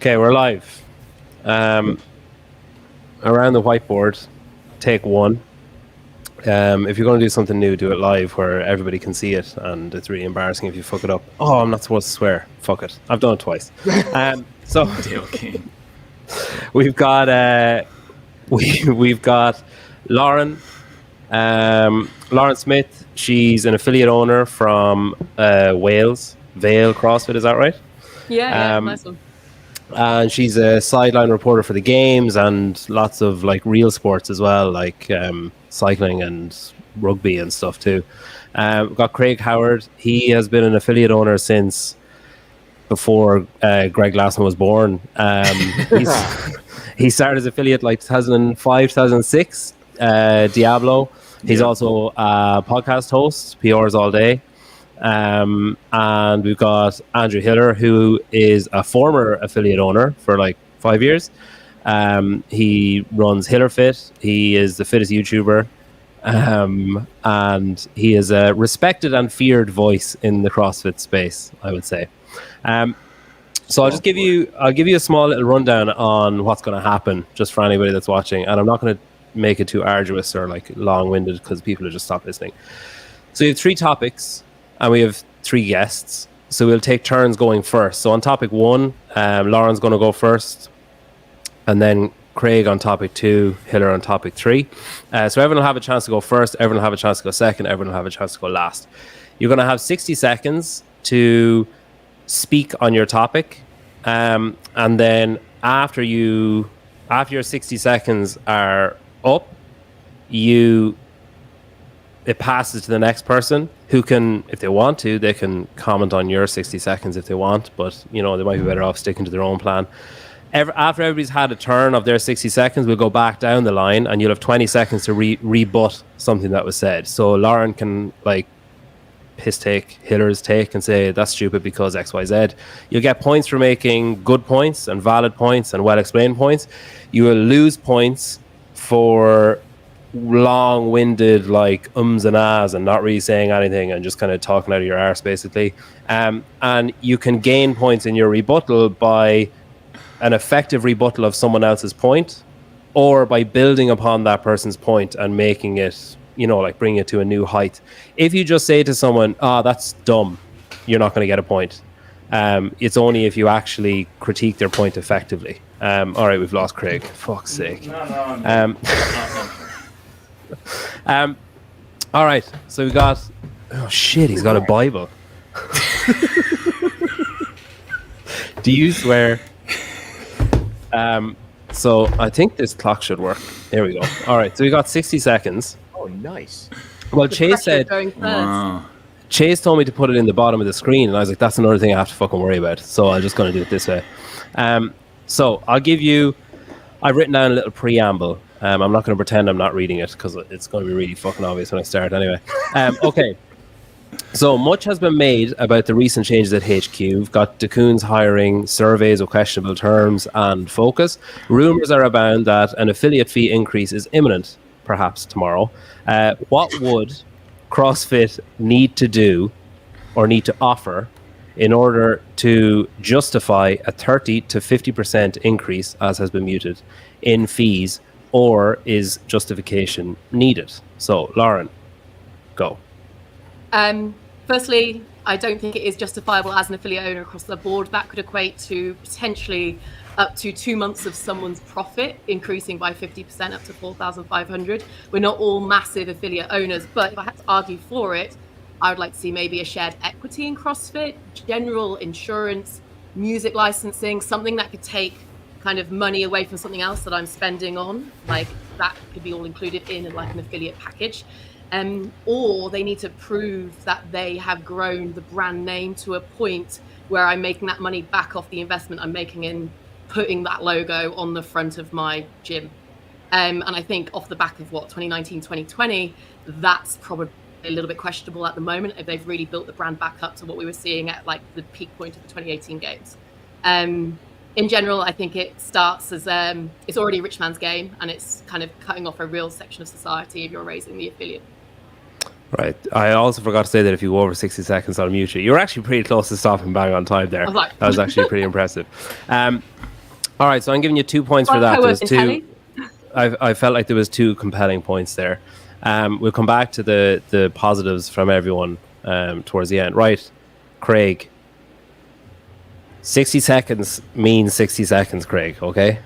Okay, we're live. Around the whiteboard, take one. If you're going to do something new, do it live where everybody can see it, and it's really embarrassing if you fuck it up. Oh, I'm not supposed to swear. Fuck it. I've done it twice. So Okay. we've got we've got Lauren. Lauren Smith. She's an affiliate owner from Wales, Vale CrossFit. Is that right? Yeah, nice one. And she's a sideline reporter for the games and lots of like real sports as well, like cycling and rugby and stuff too. We've got Craig Howard. He has been an affiliate owner since before Greg Glassman was born. He started as affiliate like 2005, 2006, Diablo. He's also a podcast host, PRs all day. And we've got Andrew Hiller, who is a former affiliate owner for like 5 years. He runs Hiller Fit. He is the fittest YouTuber. And he is a respected and feared voice in the CrossFit space, I would say. So I'll give you a small little rundown on what's going to happen just for anybody that's watching. And I'm not going to make it too arduous or like long-winded because people will just stop listening. So you have 3 topics. And we have 3 guests, so we'll take turns going first. So on topic 1, Lauren's going to go first, and then Craig on topic 2, Hiller on topic 3. So everyone will have a chance to go first, everyone will have a chance to go second, everyone will have a chance to go last. You're going to have 60 seconds to speak on your topic, and then after your 60 seconds are up, it passes to the next person who can, if they want to, they can comment on your 60 seconds if they want, but they might be better off sticking to their own plan. After everybody's had a turn of their 60 seconds, we'll go back down the line and you'll have 20 seconds to rebut something that was said. So Lauren can like piss take Hiller's take and say that's stupid because XYZ. You'll get points for making good points and valid points and well-explained points. You will lose points for long-winded like ums and ahs and not really saying anything and just kind of talking out of your arse basically, and you can gain points in your rebuttal by an effective rebuttal of someone else's point or by building upon that person's point and making it like bring it to a new height. If you just say to someone that's dumb, you're not going to get a point. It's only if you actually critique their point effectively. All right, we've lost Craig, fuck's sake. No. All right, so we got he's got a Bible. Do you swear? So I think this clock should work. There we go. All right, so we got 60 seconds. Oh, nice. Well, Chase said Chase told me to put it in the bottom of the screen, and I was like, that's another thing I have to fucking worry about, so I'm just going to do it this way. So I've written down a little preamble. I'm not going to pretend I'm not reading it because it's going to be really fucking obvious when I start anyway. Okay. So much has been made about the recent changes at HQ. We've got DeCoon's hiring, surveys of questionable terms and focus. Rumours are abound that an affiliate fee increase is imminent, perhaps tomorrow. What would CrossFit need to do or need to offer in order to justify a 30 to 50% increase, as has been muted, in fees? Or is justification needed? So, Lauren, go. Firstly, I don't think it is justifiable as an affiliate owner across the board. That could equate to potentially up to 2 months of someone's profit increasing by 50% up to 4,500. We're not all massive affiliate owners, but if I had to argue for it, I would like to see maybe a shared equity in CrossFit, general insurance, music licensing, something that could take kind of money away from something else that I'm spending on, like that could be all included in like an affiliate package. Or they need to prove that they have grown the brand name to a point where I'm making that money back off the investment I'm making in putting that logo on the front of my gym. And I think off the back of 2019, 2020, that's probably a little bit questionable at the moment if they've really built the brand back up to what we were seeing at like the peak point of the 2018 games. In general, I think it starts as it's already a rich man's game, and it's kind of cutting off a real section of society if you're raising the affiliate. Right. I also forgot to say that if you go over 60 seconds, I'll mute you. You were actually pretty close to stopping bang on time there. Like, that was actually pretty impressive. All right, so I'm giving you 2 points for that. I work in telly. I felt like there was 2 compelling points there. We'll come back to the positives from everyone towards the end. Right, Craig. 60 seconds means 60 seconds, Craig, okay?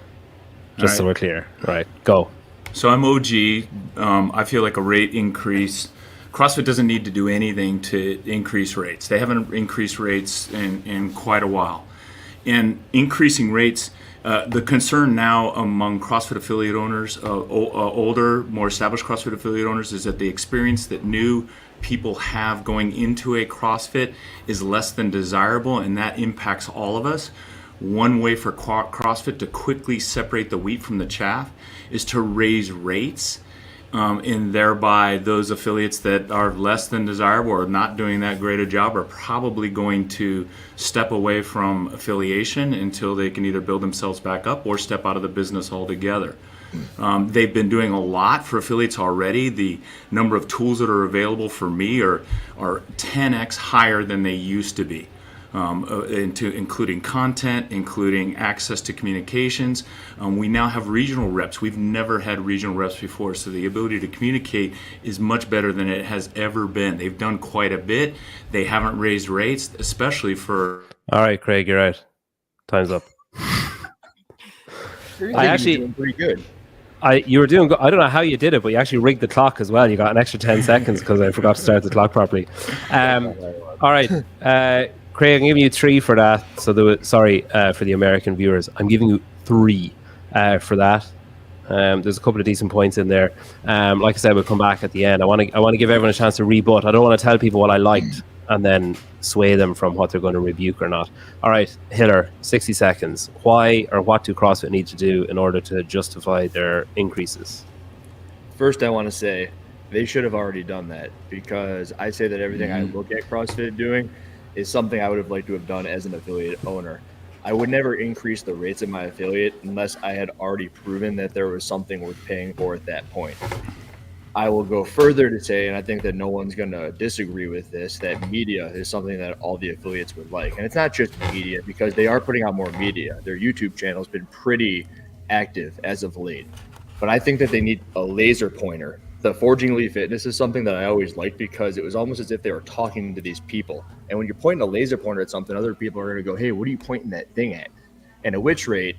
Just so we're clear. Right, go. So I'm OG. I feel like a rate increase. CrossFit doesn't need to do anything to increase rates. They haven't increased rates in quite a while. And increasing rates, the concern now among CrossFit affiliate owners, older, more established CrossFit affiliate owners, is that the experience that new people have going into a CrossFit is less than desirable, and that impacts all of us. One way for CrossFit to quickly separate the wheat from the chaff is to raise rates, and thereby those affiliates that are less than desirable or not doing that great a job are probably going to step away from affiliation until they can either build themselves back up or step out of the business altogether. They've been doing a lot for affiliates already. The number of tools that are available for me are 10x higher than they used to be. Including content, including access to communications. We now have regional reps. We've never had regional reps before, so the ability to communicate is much better than it has ever been. They've done quite a bit. They haven't raised rates, especially for... All right, Craig, you're out. Time's up. I actually doing pretty good. You were doing. I don't know how you did it, but you actually rigged the clock as well. You got an extra 10 seconds because I forgot to start the clock properly. All right, Craig, I'm giving you 3 for that. So for the American viewers, I'm giving you 3 for that. There's a couple of decent points in there. Like I said, we'll come back at the end. I want to give everyone a chance to rebut. I don't want to tell people what I liked and then sway them from what they're going to rebuke or not. All right, Hiller, 60 seconds. Why or what do CrossFit need to do in order to justify their increases? First, I want to say they should have already done that, because I say that everything I look at CrossFit doing is something I would have liked to have done as an affiliate owner. I would never increase the rates of my affiliate unless I had already proven that there was something worth paying for at that point. I will go further to say, and I think that no one's going to disagree with this, that media is something that all the affiliates would like. And it's not just media, because they are putting out more media. Their YouTube channel has been pretty active as of late. But I think that they need a laser pointer. The Forging Elite Fitness is something that I always liked, because it was almost as if they were talking to these people. And when you're pointing a laser pointer at something, other people are going to go, hey, what are you pointing that thing at? And at which rate,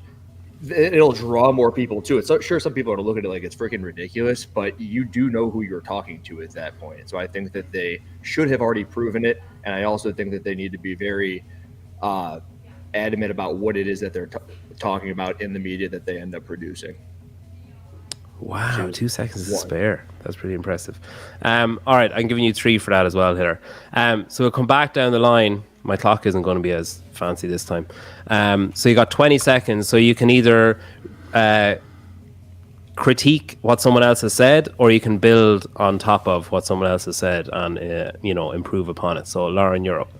it'll draw more people to it. So sure, some people are going to look at it like it's freaking ridiculous, but you do know who you're talking to at that point. So I think that they should have already proven it. And I also think that they need to be very adamant about what it is that they're talking about in the media that they end up producing. Wow, 2 seconds to spare. That's pretty impressive. All right, I'm giving you 3 for that as well, Hiller. So we'll come back down the line. My clock isn't going to be as fancy this time. So you got 20 seconds. So you can either critique what someone else has said, or you can build on top of what someone else has said and improve upon it. So Lauren, you're up.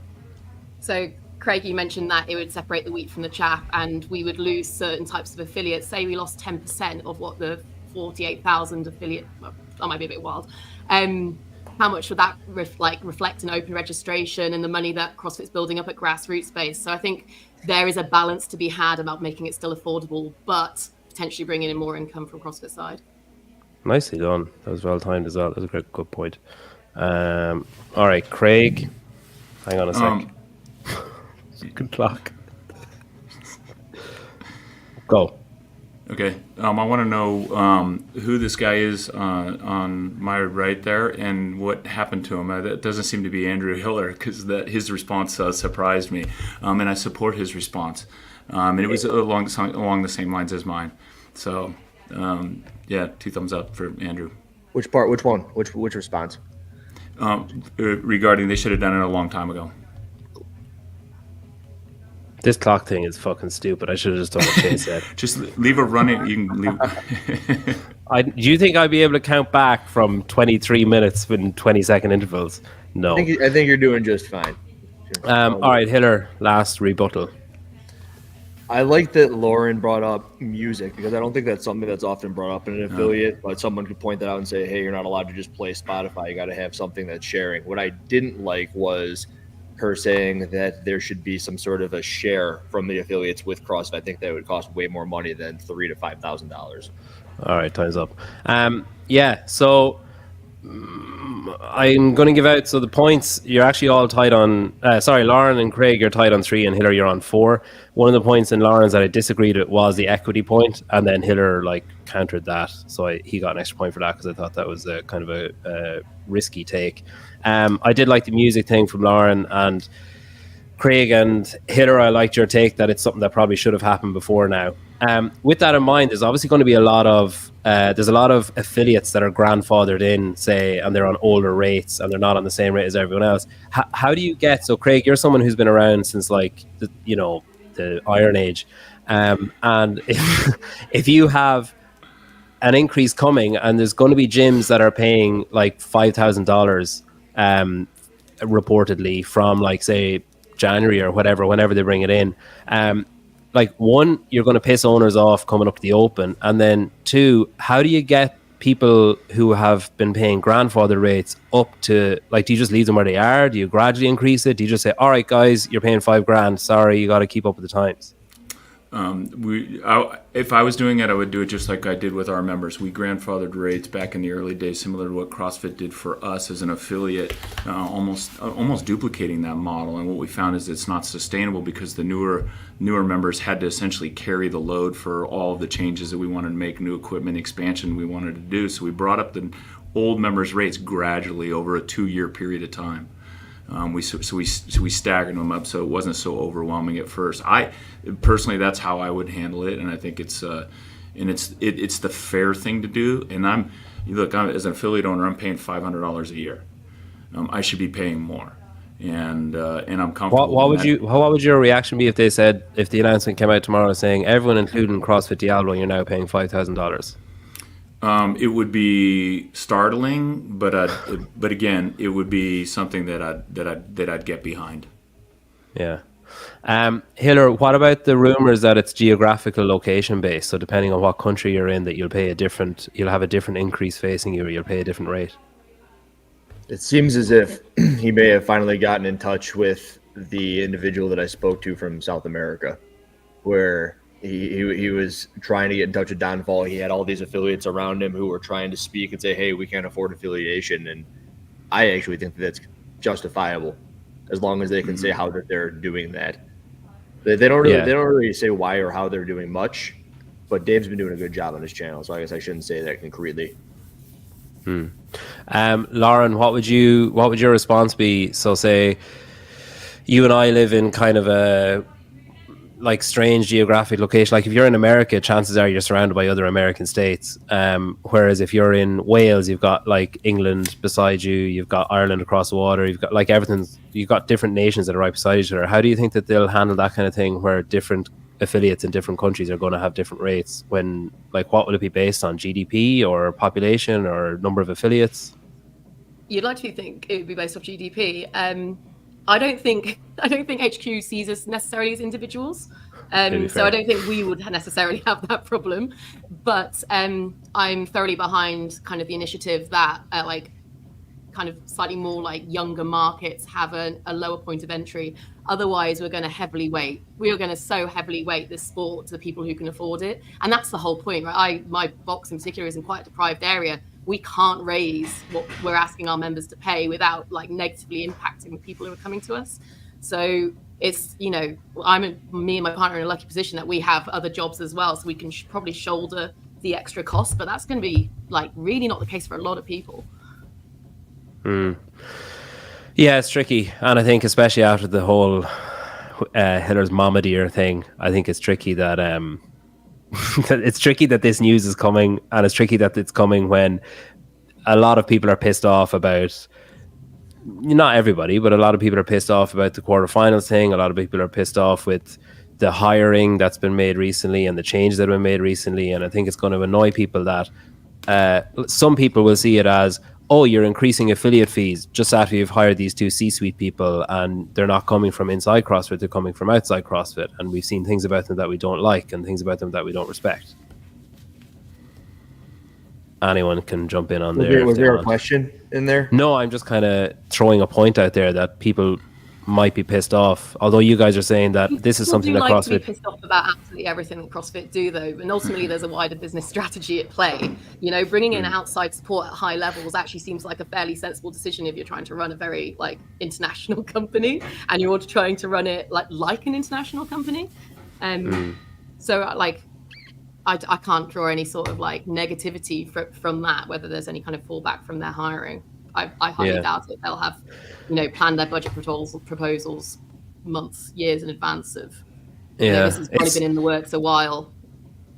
So Craig, you mentioned that it would separate the wheat from the chaff, and we would lose certain types of affiliates. Say we lost 10% of what the 48,000 affiliate, well, that might be a bit wild. How much would that reflect in open registration and the money that CrossFit's building up at grassroots base? So I think there is a balance to be had about making it still affordable, but potentially bringing in more income from CrossFit side. Nicely done. That was well timed as well. That was a good point. All right, Craig. Hang on a sec. Good clock. Go. Okay, I want to know who this guy is on my right there and what happened to him. That doesn't seem to be Andrew Hiller, because his response surprised me, and I support his response. And it was along the same lines as mine. So, 2 thumbs up for Andrew. Which part? Which one? Which response? Regarding they should have done it a long time ago. This clock thing is fucking stupid. I should have just done what Chase said. Just leave it running. You can leave. Do you think I'd be able to count back from 23 minutes in 20-second intervals? No. I think you're doing just fine. All right, Hiller, last rebuttal. I like that Lauren brought up music because I don't think that's something that's often brought up in an affiliate, but someone could point that out and say, hey, you're not allowed to just play Spotify. You got to have something that's sharing. What I didn't like was her saying that there should be some sort of a share from the affiliates with CrossFit. I think that would cost way more money than $3,000 to $5,000. All right, time's up. Yeah, so I'm going to give out. So the points, you're actually all tied on. Lauren and Craig, you're tied on 3, and Hiller, you're on 4. One of the points in Lauren's that I disagreed with was the equity point, and then Hiller countered that, so he got an extra point for that because I thought that was a kind of a risky take. I did like the music thing from Lauren, and Craig and Hiller, I liked your take that it's something that probably should have happened before now. With that in mind, there's obviously going to be a lot of affiliates that are grandfathered in, say, and they're on older rates and they're not on the same rate as everyone else. How do you get, so Craig, you're someone who's been around since the Iron Age, and if you have an increase coming and there's going to be gyms that are paying like $5,000 reportedly from say January or whenever they bring it in, one, you're going to piss owners off coming up to the open, and then 2, how do you get people who have been paying grandfather rates up to, do you just leave them where they are? Do you gradually increase it? Do you just say, all right guys, you're paying $5,000, sorry, you got to keep up with the times? If I was doing it, I would do it just like I did with our members. We grandfathered rates back in the early days, similar to what CrossFit did for us as an affiliate, almost duplicating that model. And what we found is it's not sustainable because the newer members had to essentially carry the load for all of the changes that we wanted to make, new equipment expansion we wanted to do. So we brought up the old members' rates gradually over a 2-year period of time. We staggered them up so it wasn't so overwhelming at first. I personally, that's how I would handle it, and I think it's the fair thing to do. And I'm as an affiliate owner, I'm paying $500 a year. I should be paying more, and I'm comfortable. What would your reaction be if the announcement came out tomorrow saying everyone, including CrossFit Diablo, you're now paying $5,000? It would be startling, but again, it would be something that I'd get behind. Yeah. Hiller, what about the rumors that it's geographical location based? So depending on what country you're in, that you'll have a different increase facing you, or you'll pay a different rate. It seems as if he may have finally gotten in touch with the individual that I spoke to from South America, where he was trying to get in touch with Downfall. He had all these affiliates around him who were trying to speak and say, hey, we can't afford affiliation. And I actually think that's justifiable as long as they can say how that they're doing that. They don't really say why or how they're doing much, but Dave's been doing a good job on his channel, so I guess I shouldn't say that concretely. Lauren, what would your response be? So say you and I live in kind of a strange geographic location. If you're in America, chances are you're surrounded by other American states. Whereas if you're in Wales, you've got England beside you, you've got Ireland across the water, you've got everything's, you've got different nations that are right beside each other. How do you think that they'll handle that kind of thing where different affiliates in different countries are going to have different rates? When what would it be based on? GDP or population or number of affiliates? You'd like to think it would be based off GDP. I don't think HQ sees us necessarily as individuals. So I don't think we would necessarily have that problem. But I'm thoroughly behind kind of the initiative that kind of slightly more younger markets have a lower point of entry. Otherwise, we're going to heavily weight. We are going to so heavily weight this sport to the people who can afford it. And that's the whole point, right? My box in particular is in quite a deprived area. We can't raise what we're asking our members to pay without negatively impacting the people who are coming to us. So it's, me and my partner are in a lucky position that we have other jobs as well. So we can probably shoulder the extra cost, but that's going to be really not the case for a lot of people. Yeah, it's tricky. And I think especially after the whole Hiller's Mama Dear thing, I think it's tricky that it's tricky that this news is coming, and it's tricky that it's coming when a lot of people are pissed off about, not everybody, but a lot of people are pissed off about the quarterfinals thing. A lot of people are pissed off with the hiring that's been made recently and the changes that have been made recently. And I think it's going to annoy people that some people will see it as, oh, you're increasing affiliate fees just after you've hired these two C-suite people, and they're not coming from inside CrossFit, they're coming from outside CrossFit, and we've seen things about them that we don't like and things about them that we don't respect. Anyone can jump in on there. Was there a question in there? No, I'm just kind of throwing a point out there that people might be pissed off. Although you guys are saying that this is something that CrossFit CrossFit... to be pissed off about absolutely everything that CrossFit do, though, and ultimately there's a wider business strategy at play. You know, bringing in outside support at high levels actually seems like a fairly sensible decision if you're trying to run a very like international company and you're trying to run it like an international company. So like I can't draw any sort of like negativity from that, whether there's any kind of fallback from their hiring. I highly doubt it. They'll have, you know, planned their budget proposals months, years in advance of. This has probably been in the works a while.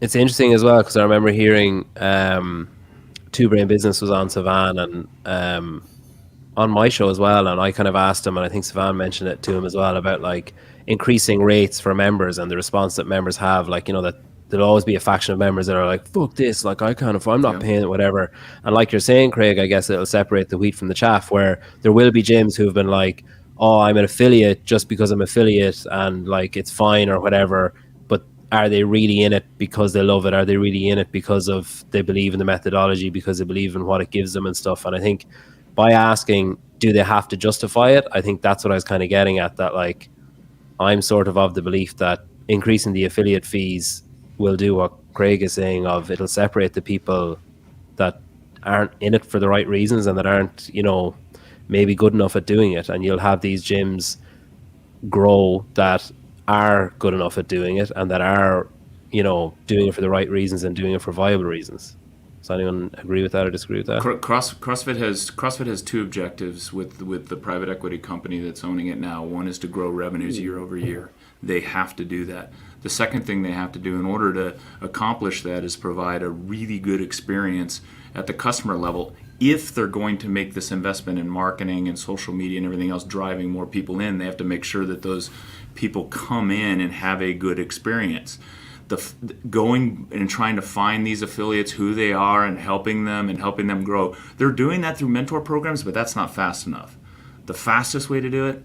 It's interesting as well because I remember hearing Two Brain Business was on Savan and on my show as well, and I kind of asked him, and I think Savan mentioned it to him as well about like increasing rates for members and the response that members have, like, you know, that there'll always be a faction of members that are like, fuck this, like I can't afford, I'm not paying it, whatever. And like you're saying, Craig, I guess it'll separate the wheat from the chaff, where there will be gyms who have been like, oh, I'm an affiliate just because I'm affiliate and like it's fine or whatever, but are they really in it because they love it? Are they really in it because of they believe in the methodology, because they believe in what it gives them and stuff? And I think by asking, do they have to justify it? I think that's what I was kind of getting at, that like I'm sort of the belief that increasing the affiliate fees will do what Craig is saying of it'll separate the people that aren't in it for the right reasons and that aren't, you know, maybe good enough at doing it, and you'll have these gyms grow that are good enough at doing it and that are, you know, doing it for the right reasons and doing it for viable reasons. Does anyone agree with that or disagree with that? CrossFit has two objectives with the private equity company that's owning it now. One is to grow revenues year over year. They have to do that. The second thing they have to do in order to accomplish that is provide a really good experience at the customer level if they're going to make this investment in marketing and social media and everything else, driving more people in. They have to make sure that those people come in and have a good experience. Going and trying to find these affiliates, who they are, and helping them grow. They're doing that through mentor programs, but that's not fast enough. The fastest way to do it,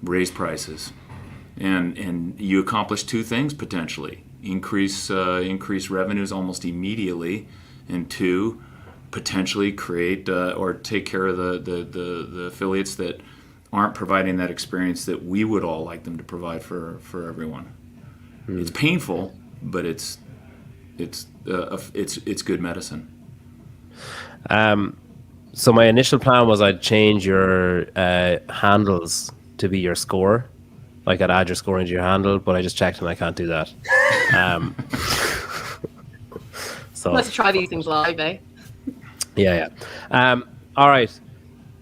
raise prices. And you accomplish two things potentially: increase revenues almost immediately, and two, potentially create or take care of the affiliates that aren't providing that experience that we would all like them to provide for everyone. It's painful, but it's good medicine. So my initial plan was I'd change your handles to be your score. Like I'd add your score into your handle, but I just checked and I can't do that. So Let's try these things live, eh? Yeah. All right.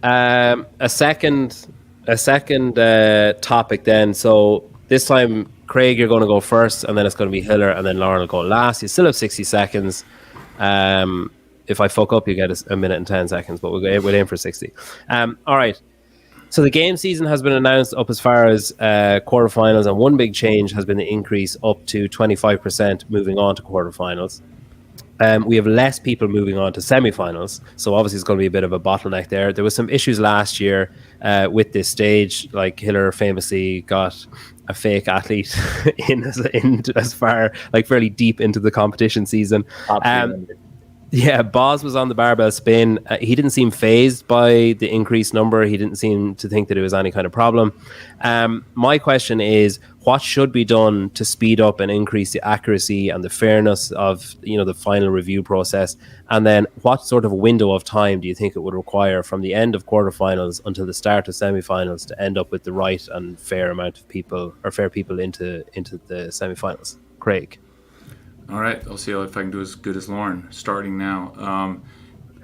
A second topic then. So this time, Craig, you're going to go first, and then it's going to be Hiller, and then Lauren will go last. You still have 60 seconds. If I fuck up, you get a minute and 10 seconds, but we'll aim for 60. All right. So the game season has been announced up as far as quarterfinals, and one big change has been the increase up to 25% moving on to quarterfinals. We have less people moving on to semifinals, so obviously it's going to be a bit of a bottleneck there. There was some issues last year with this stage, like Hiller famously got a fake athlete in as far, like fairly deep into the competition season. Yeah, Boz was on the barbell spin. He didn't seem phased by the increased number. He didn't seem to think that it was any kind of problem. My question is, what should be done to speed up and increase the accuracy and the fairness of, you know, the final review process? And then what sort of window of time do you think it would require from the end of quarterfinals until the start of semifinals to end up with the right and fair amount of people, or fair people into the semifinals? Craig. All right, I'll see if I can do as good as Lauren. Starting now,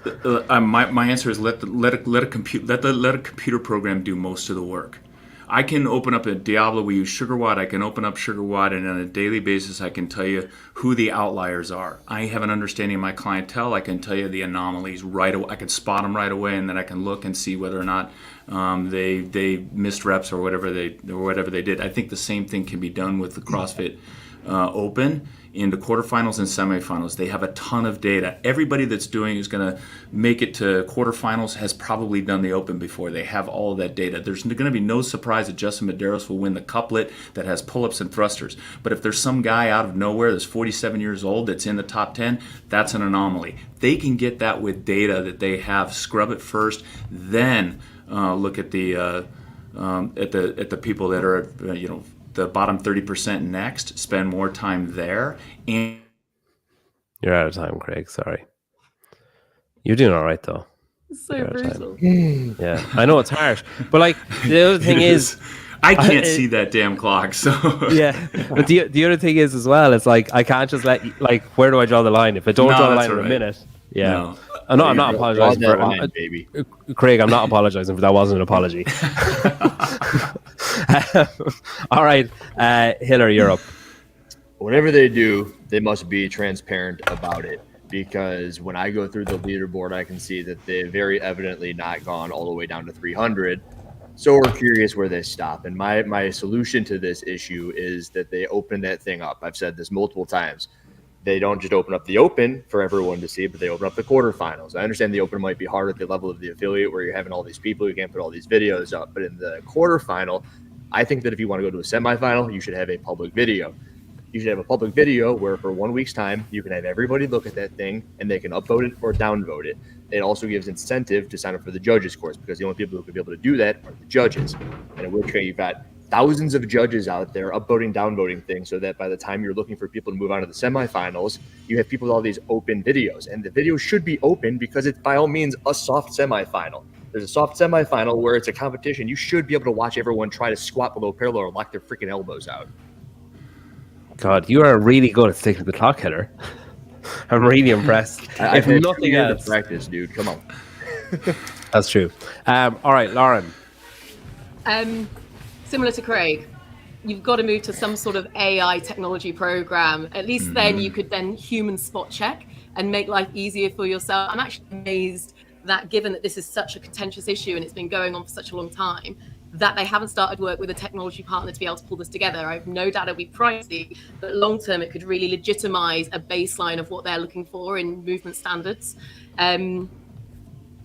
my answer is let a computer program do most of the work. I can open up a Diablo. We use SugarWatt. I can open up SugarWatt, and on a daily basis, I can tell you who the outliers are. I have an understanding of my clientele. I can tell you the anomalies right away. I can spot them right away, and then I can look and see whether or not they missed reps or whatever they did. I think the same thing can be done with the CrossFit Open in the quarterfinals and semifinals. They have a ton of data. Everybody that's is going to make it to quarterfinals has probably done the Open before. They have all of that data. There's going to be no surprise that Justin Medeiros will win the couplet that has pull-ups and thrusters. But if there's some guy out of nowhere that's 47 years old that's in the top 10, that's an anomaly. They can get that with data that they have. Scrub it first, then look at the people that are the bottom 30% next, spend more time there. And you're out of time, Craig. Sorry. You're doing all right, though. So brutal. Yeah, I know it's harsh. But, like, the other thing is... I can't see that damn clock, so... Yeah, but the other thing is as well, it's like, I can't just where do I draw the line? If I don't draw the line in a minute... Yeah. No. I'm not apologizing for line, baby. Craig, I'm not apologizing for that. Wasn't an apology. All right, Hiller, you're up. Whatever they do, they must be transparent about it, because when I go through the leaderboard, I can see that they've very evidently not gone all the way down to 300. So we're curious where they stop. And my solution to this issue is that they open that thing up. I've said this multiple times. They don't just open up the Open for everyone to see, but they open up the quarterfinals. I understand the Open might be hard at the level of the affiliate where you're having all these people, you can't put all these videos up. But in the quarterfinal, I think that if you want to go to a semifinal, you should have a public video. You should have a public video where for 1 week's time, you can have everybody look at that thing and they can upvote it or downvote it. It also gives incentive to sign up for the judges course, because the only people who could be able to do that are the judges. And in which case you've got thousands of judges out there upvoting, downvoting things, so that by the time you're looking for people to move on to the semifinals, you have people with all these open videos. And the video should be open because it's by all means a soft semifinal. There's a soft semifinal where it's a competition. You should be able to watch everyone try to squat below parallel or lock their freaking elbows out. God, you are really good at sticking to the clock, Hiller. I'm really impressed. If nothing else, practice, dude. Come on. That's true. All right, Lauren. Similar to Craig, you've got to move to some sort of AI technology program. At least then you could then human spot check and make life easier for yourself. I'm actually amazed that, given that this is such a contentious issue and it's been going on for such a long time, that they haven't started work with a technology partner to be able to pull this together. I have no doubt it'll be pricey, but long term it could really legitimize a baseline of what they're looking for in movement standards.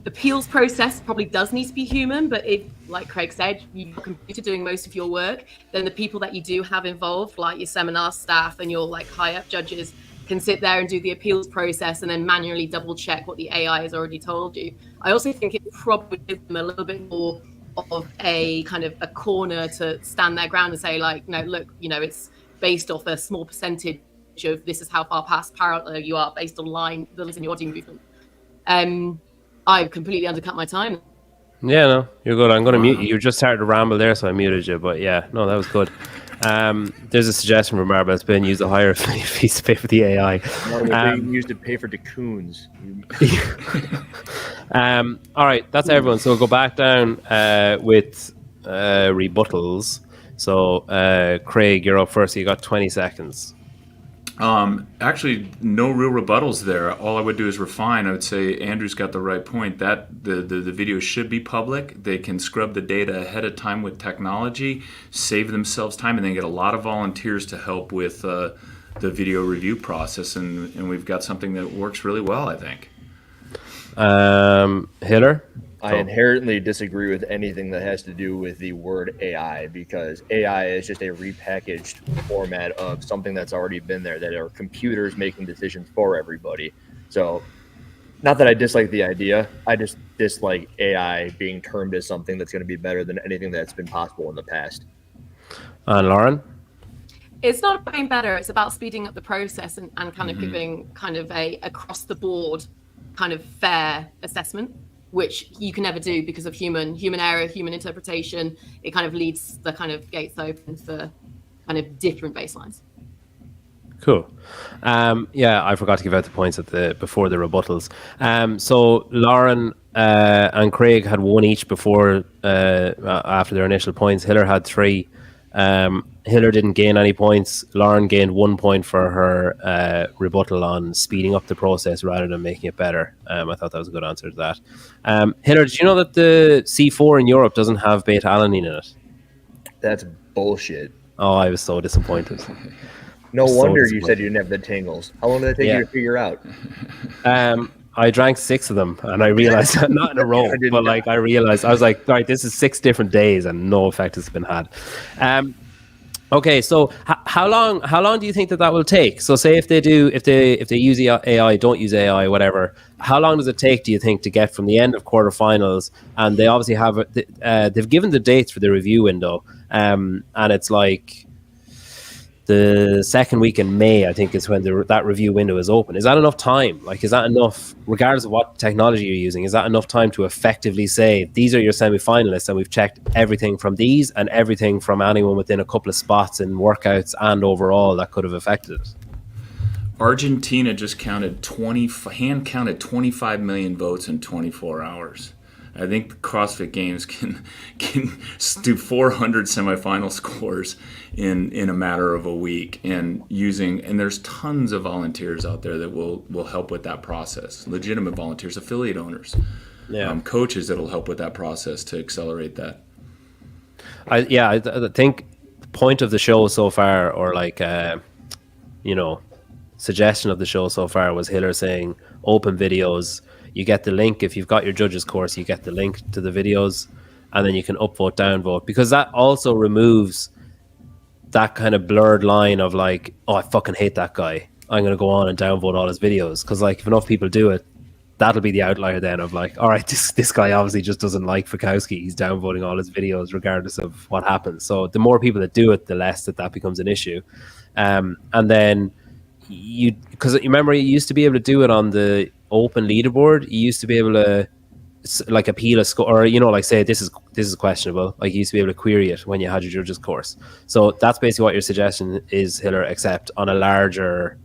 Appeals process probably does need to be human, but if, like Craig said, you've got a computer doing most of your work, then the people that you do have involved, like your seminar staff and your like high up judges, can sit there and do the appeals process and then manually double check what the AI has already told you. I also think it probably gives them a little bit more of a kind of a corner to stand their ground and say, like, no, look, it's based off a small percentage of this is how far past parallel you are based on line that is in your body movement. I've completely undercut my time. Yeah, no, you're good. I'm going to mute you. You just started to ramble there, so I muted you. But yeah, no, that was good. There's a suggestion from Marble Spin: use a higher fees to pay for the AI. Used to pay for Dacoons. All right, that's everyone. So we'll go back down with rebuttals. So Craig, you're up first. You got 20 seconds. Actually, no real rebuttals there. All I would do is refine. I would say Andrew's got the right point. That the video should be public. They can scrub the data ahead of time with technology, save themselves time, and then get a lot of volunteers to help with the video review process. And we've got something that works really well, I think. Hiller? I inherently disagree with anything that has to do with the word AI, because AI is just a repackaged format of something that's already been there, that are computers making decisions for everybody. So not that I dislike the idea, I just dislike AI being termed as something that's going to be better than anything that's been possible in the past. And Lauren? It's not about being better, it's about speeding up the process and kind of giving kind of a across the board kind of fair assessment, which you can never do because of human error, human interpretation. It kind of leaves the kind of gates open for kind of different baselines. Cool. Yeah, I forgot to give out the points before the rebuttals. So Lauren and Craig had one each before after their initial points. Hiller had 3. Hiller didn't gain any points. Lauren gained 1 point for her rebuttal on speeding up the process rather than making it better. I thought that was a good answer to that. Hiller, did you know that the C4 in Europe doesn't have beta-alanine in it? That's bullshit. Oh, I was so disappointed. No wonder you said you didn't have the tingles. How long did it take you to figure out? I drank 6 of them, and I realized not in a row, but like I realized I was like, all right, this is 6 different days, and no effect has been had. Okay, so how long do you think that will take? So say if they use AI, don't use AI, whatever. How long does it take, do you think, to get from the end of quarterfinals? And they obviously have they've given the dates for the review window, and it's like the second week in May, I think, is when that review window is open. Is that enough time? Like, is that enough, regardless of what technology you're using, is that enough time to effectively say, these are your semi-finalists, and we've checked everything from these and everything from anyone within a couple of spots in workouts and overall that could have affected it? Argentina just hand counted 25 million votes in 24 hours. I think the CrossFit Games can do 400 semifinal scores in a matter of a week, and there's tons of volunteers out there that will help with that process. Legitimate volunteers, affiliate owners, coaches that'll help with that process to accelerate that. I think the point of the show so far, or like suggestion of the show so far, was Hiller saying open videos. You get the link if you've got your judges course. You get the link to the videos, and then you can upvote, downvote, because that also removes that kind of blurred line of like, oh, I fucking hate that guy, I'm going to go on and downvote all his videos. Because like if enough people do it, that'll be the outlier then of like, all right, this guy obviously just doesn't like Fikowski. He's downvoting all his videos regardless of what happens. So the more people that do it, the less that becomes an issue. And then because you remember you used to be able to do it on the open leaderboard. You used to be able to like appeal a score, or like say this is questionable. Like you used to be able to query it when you had your judges course. So that's basically what your suggestion is, Hiller, except on a larger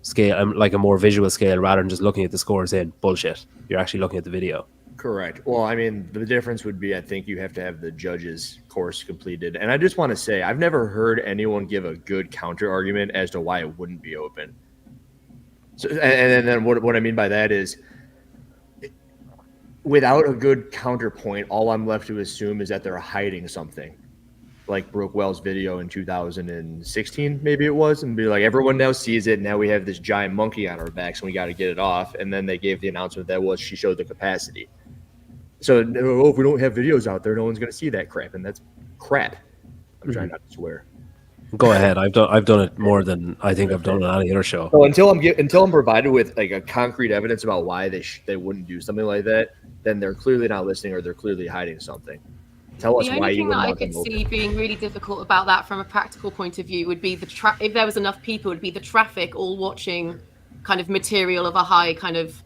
scale, like a more visual scale, rather than just looking at the scores in bullshit. You're actually looking at the video. Correct. Well, I mean, the difference would be, I think you have to have the judges course completed. And I just want to say, I've never heard anyone give a good counter argument as to why it wouldn't be open. So, and then what I mean by that is, without a good counterpoint, all I'm left to assume is that they're hiding something, like Brookwell's video in 2016, maybe it was, and be like, everyone now sees it. Now we have this giant monkey on our backs, and we got to get it off. And then they gave the announcement that she showed the capacity. So, if we don't have videos out there, no one's going to see that crap, and that's crap. I'm trying not to swear. Go ahead. I've done it more than I think I've done on any other show. So until I'm provided with like a concrete evidence about why they wouldn't do something like that, then they're clearly not listening, or they're clearly hiding something. Tell us why you would want them open. The only thing that I could see being really difficult about that from a practical point of view would be if there was enough people, it would be the traffic all watching kind of material of a high kind of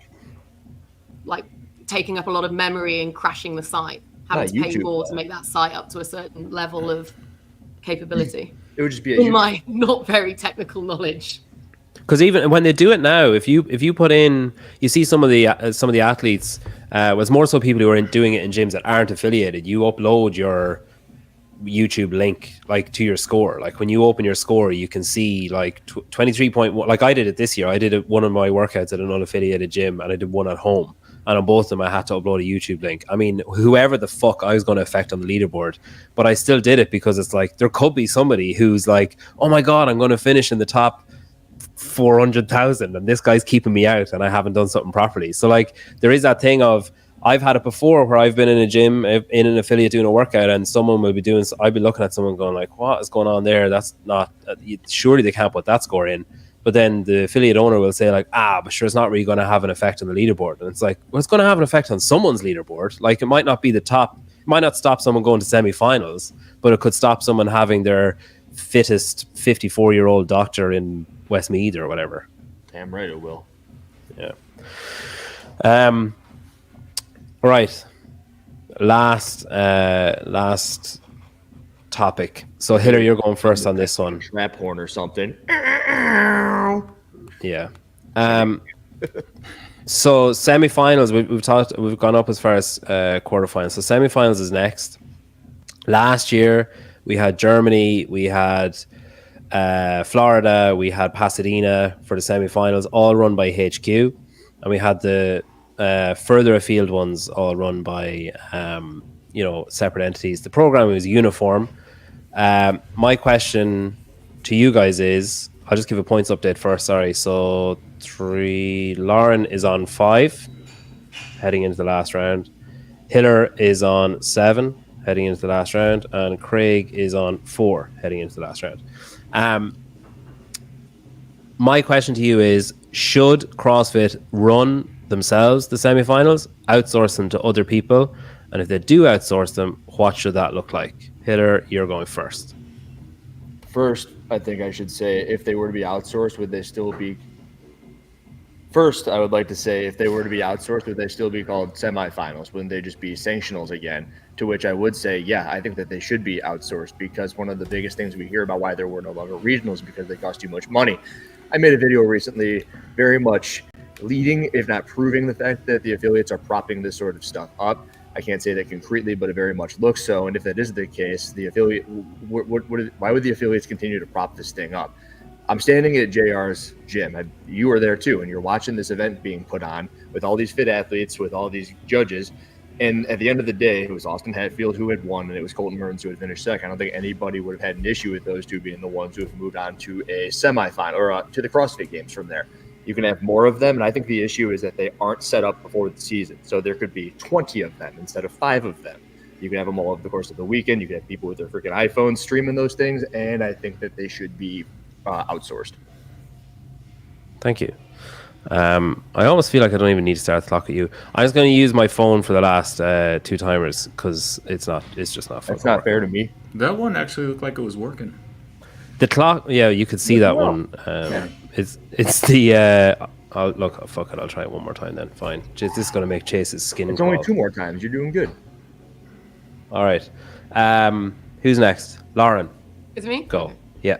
like taking up a lot of memory and crashing the site, having to pay more to make that site up to a certain level of capability. It would just be in my not very technical knowledge. Because even when they do it now, if you put in, you see some of the athletes, was more so people who are doing it in gyms that aren't affiliated. You upload your YouTube link like to your score. Like when you open your score, you can see like 23.1. Like I did it this year. I did one of my workouts at an unaffiliated gym, and I did one at home. And on both of them, I had to upload a YouTube link. I mean, whoever the fuck I was going to affect on the leaderboard, but I still did it because it's like there could be somebody who's like, oh my god, I'm going to finish in the top 400,000, and this guy's keeping me out, and I haven't done something properly. So like, there is that thing of, I've had it before where I've been in a gym in an affiliate doing a workout, and someone will be doing. I'd be looking at someone going like, what is going on there? That's not. Surely they can't put that score in. But then the affiliate owner will say like, but sure, it's not really going to have an effect on the leaderboard. And it's like, well, it's going to have an effect on someone's leaderboard. Like it might not be the top, it might not stop someone going to semifinals, but it could stop someone having their fittest 54-year-old doctor in Westmeath or whatever. Damn right it will. Yeah. Right. Last topic. So Hiller, you're going first on this one. Trap horn or something. Yeah. So semifinals, we've gone up as far as quarterfinals. So semifinals is next. Last year, we had Germany, we had Florida, we had Pasadena for the semifinals, all run by HQ, and we had the further afield ones all run by separate entities. The program was uniform. My question to you guys is, I'll just give a points update first. Sorry, so Lauren is on 5, heading into the last round. Hiller is on 7, heading into the last round, and Craig is on 4, heading into the last round. My question to you is, should CrossFit run themselves the semifinals, outsource them to other people? And if they do outsource them, what should that look like? Hiller, you're going first. First, I think I should say, if they were to be outsourced, would they still be... First, I would like to say, if they were to be outsourced, would they still be called semifinals? Wouldn't they just be sanctionals again? To which I would say, yeah, I think that they should be outsourced, because one of the biggest things we hear about why there were no longer regionals is because they cost too much money. I made a video recently very much leading, if not proving, the fact that the affiliates are propping this sort of stuff up. I can't say that concretely, but it very much looks so. And if that is the case, the affiliate, why would the affiliates continue to prop this thing up? I'm standing at JR's gym. You were there too, and you're watching this event being put on with all these fit athletes, with all these judges. And at the end of the day, it was Austin Hatfield who had won, and it was Colton Mertens who had finished second. I don't think anybody would have had an issue with those two being the ones who have moved on to a semifinal or to the CrossFit Games from there. You can have more of them, and I think the issue is that they aren't set up before the season. So there could be 20 of them instead of 5 of them. You can have them all over the course of the weekend. You can have people with their freaking iPhones streaming those things, and I think that they should be outsourced. Thank you. I almost feel like I don't even need to start the clock at you. I'm just going to use my phone for the last 2 timers, because it's just not. That's not fair to me. That one actually looked like it was working. The clock, yeah, you could see that one. It's the. Look, fuck it. I'll try it one more time then. Fine. This is going to make Chase's skin. It's only 2 more times. You're doing good. All right. Who's next? Lauren. Is it me? Go. Yeah.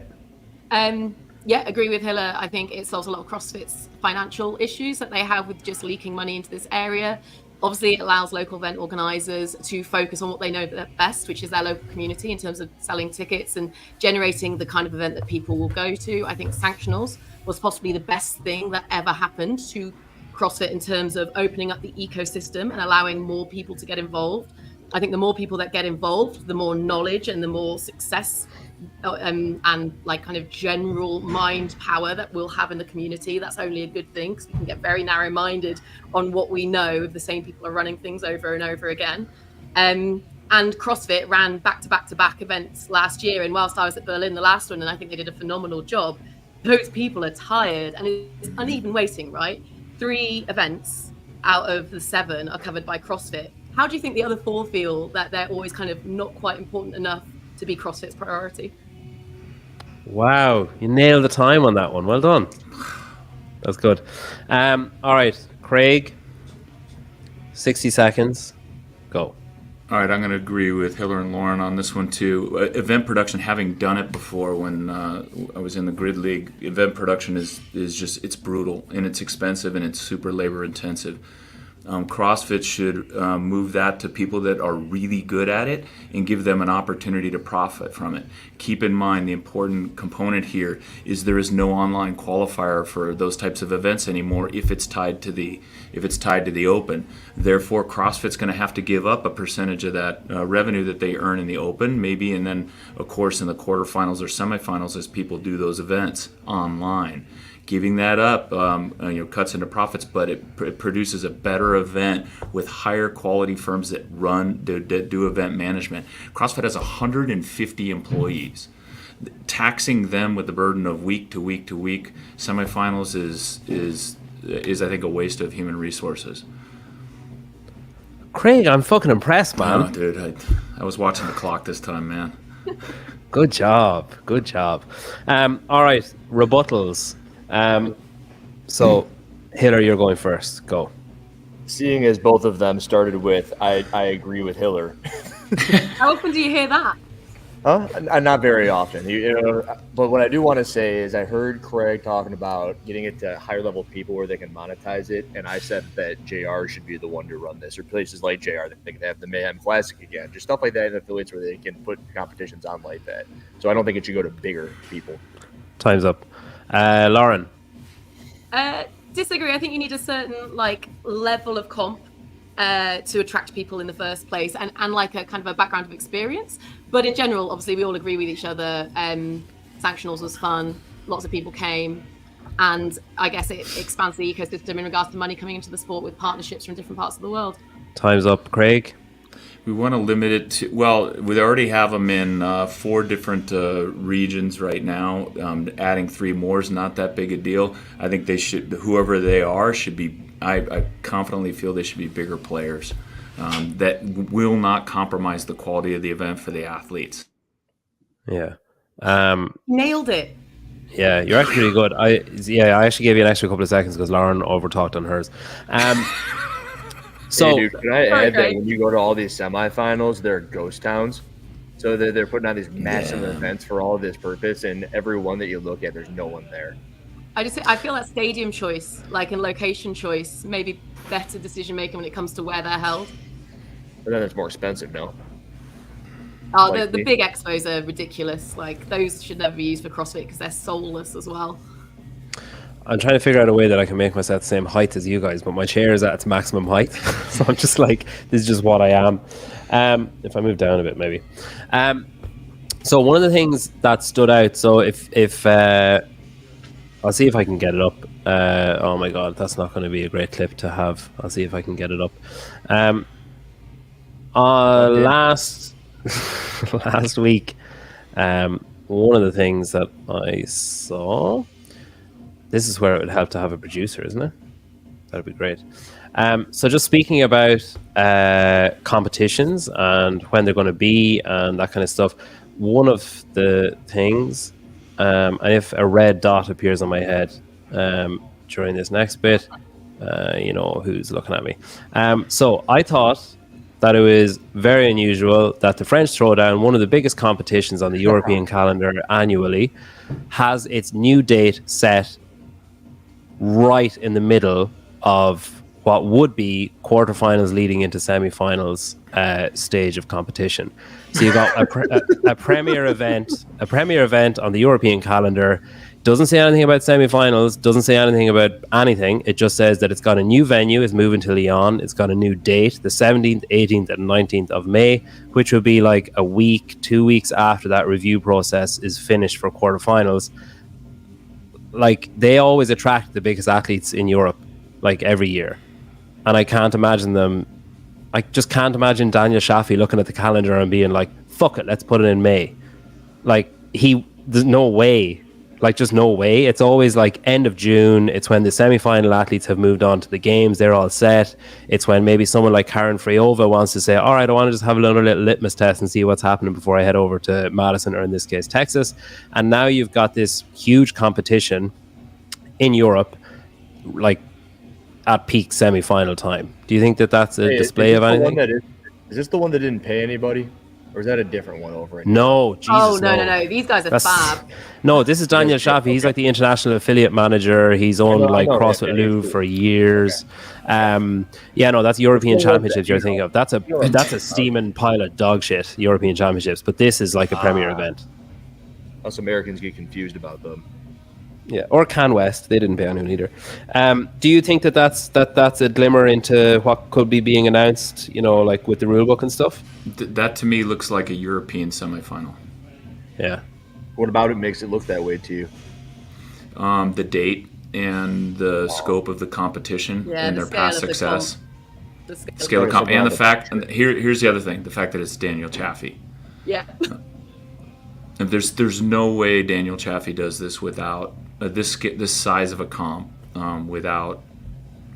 Yeah, agree with Hiller. I think it solves a lot of CrossFit's financial issues that they have with just leaking money into this area. Obviously, it allows local event organizers to focus on what they know best, which is their local community in terms of selling tickets and generating the kind of event that people will go to. I think sanctionals was possibly the best thing that ever happened to CrossFit in terms of opening up the ecosystem and allowing more people to get involved. I think the more people that get involved, the more knowledge and the more success and like kind of general mind power that we'll have in the community. That's only a good thing, because we can get very narrow-minded on what we know if the same people are running things over and over again. And CrossFit ran back-to-back events last year, and whilst I was at Berlin the last one, and I think they did a phenomenal job, those people are tired and it's uneven weighting, right? 3 events out of the 7 are covered by CrossFit. How do you think the other 4 feel that they're always kind of not quite important enough to be CrossFit's priority? Wow, you nailed the time on that one. Well done. That's good. All right, Craig, 60 seconds. Go. All right, I'm going to agree with Hiller and Lauren on this one too. Event production, having done it before when I was in the Grid League, event production is just, it's brutal and it's expensive and it's super labor intensive. CrossFit should move that to people that are really good at it and give them an opportunity to profit from it. Keep in mind, the important component here is there is no online qualifier for those types of events anymore if it's tied to the Open. Therefore, CrossFit's going to have to give up a percentage of that revenue that they earn in the Open, maybe, and then, of course, in the quarterfinals or semifinals as people do those events online. Giving that up cuts into profits, but it produces a better event with higher quality firms that do event management. CrossFit has 150 employees. Taxing them with the burden of week to week to week semifinals is I think a waste of human resources. Craig, I'm fucking impressed, man. Oh, dude, I was watching the clock this time, man. Good job. All right, rebuttals. So, Hiller, you're going first. Go. Seeing as both of them started with, I agree with Hiller. How often do you hear that? Not very often. But what I do want to say is I heard Craig talking about getting it to higher level people where they can monetize it, and I said that JR should be the one to run this, or places like JR that they can have the Mayhem Classic again, just stuff like that in affiliates where they can put competitions on like that. So I don't think it should go to bigger people. Time's up. Lauren. Disagree. I think you need a certain level of comp to attract people in the first place, and like a kind of a background of experience. But in general, obviously, we all agree with each other. Sanctionals was fun. Lots of people came. And I guess it expands the ecosystem in regards to money coming into the sport with partnerships from different parts of the world. Time's up. Craig? We want to limit it to, well, we already have them in 4 different regions right now. Adding 3 more is not that big a deal. I think they should, whoever they are, should be, I confidently feel they should be bigger players that will not compromise the quality of the event for the athletes. Yeah. Nailed it. Yeah, you're actually really good. I actually gave you an extra couple of seconds because Lauren overtalked on hers. So, hey, dude, can I add that when you go to all these semifinals, they're ghost towns. So they're putting on these massive events for all of this purpose, and every one that you look at, there's no one there. I feel that stadium choice, and location choice, maybe better decision making when it comes to where they're held. But then it's more expensive, no? Oh, the big expos are ridiculous. Those should never be used for CrossFit because they're soulless as well. I'm trying to figure out a way that I can make myself the same height as you guys, but my chair is at its maximum height. So I'm just this is just what I am. If I move down a bit, maybe. So one of the things that stood out, so if I'll see if I can get it up. Oh my God, that's not going to be a great clip to have. I'll see if I can get it up. Last week, one of the things that I saw, this is where it would help to have a producer, isn't it? That'd be great. So just speaking about competitions and when they're going to be and that kind of stuff, one of the things, and if a red dot appears on my head during this next bit, you know who's looking at me. So I thought that it was very unusual that the French Throwdown, one of the biggest competitions on the European calendar annually, has its new date set right in the middle of what would be quarterfinals leading into semifinals stage of competition. So you've got a premier event on the European calendar. Doesn't say anything about semifinals, doesn't say anything about anything. It just says that it's got a new venue, it's moving to Lyon, it's got a new date, the 17th, 18th, and 19th of May, which will be a week, 2 weeks after that review process is finished for quarterfinals. They always attract the biggest athletes in Europe, every year. And I can't imagine them, I just can't imagine Daniel Shafi looking at the calendar and being fuck it, let's put it in May. There's no way. Just no way. It's always end of June. It's when the semi-final athletes have moved on to the games. They're all set. It's when maybe someone like Karen Freyova wants to say, all right, I want to just have another little litmus test and see what's happening before I head over to Madison, or in this case, Texas. And now you've got this huge competition in Europe, at peak semi-final time. Do you think that that's a display of anything? Is this the one that didn't pay anybody? Or is that a different one over in No, Jesus, oh, no. These guys are fab. No, this is Daniel Shafi. He's the international affiliate manager. He's owned CrossFit Louvre for years. That's European Championships you're thinking of. That's a steaming pile of dog shit, European Championships. But this is a premier event. Us Americans get confused about them. Yeah, or Can West. They didn't pay anyone either. Do you think that's a glimmer into what could be being announced, with the rulebook and stuff? That to me looks like a European semifinal. Yeah. What about it makes it look that way to you? The date and the scope of the competition and their past success. The scale of comp. And the fact, and here's the other thing, the fact that it's Daniel Chaffee. Yeah. If there's no way Daniel Chaffee does this without this size of a comp, without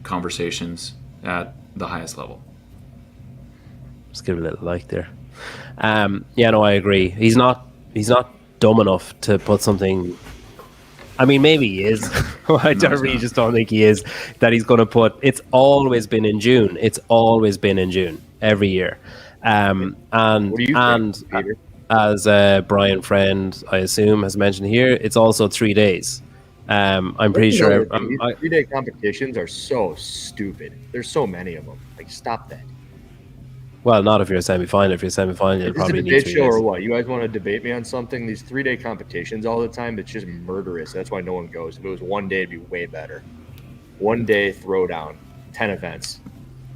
conversations at the highest level. Just give it a little like there. I agree. He's not dumb enough to put something. I mean, maybe he is. I really just don't think he is. That he's going to put. It's always been in June. It's always been in June every year. What do you think, Peter? as Brian Friend, I assume, has mentioned here, it's also 3 days. I'm pretty sure. These 3-day competitions are so stupid. There's so many of them. Like, stop that. Well, not if you're a semi-final. If you're a semi-final, you'll Is this a probably need debate 3 show days. or what? You guys want to debate me on something? These 3-day competitions all the time, it's just murderous. That's why no one goes. If it was 1 day, it'd be way better. 1 day throwdown, 10 events.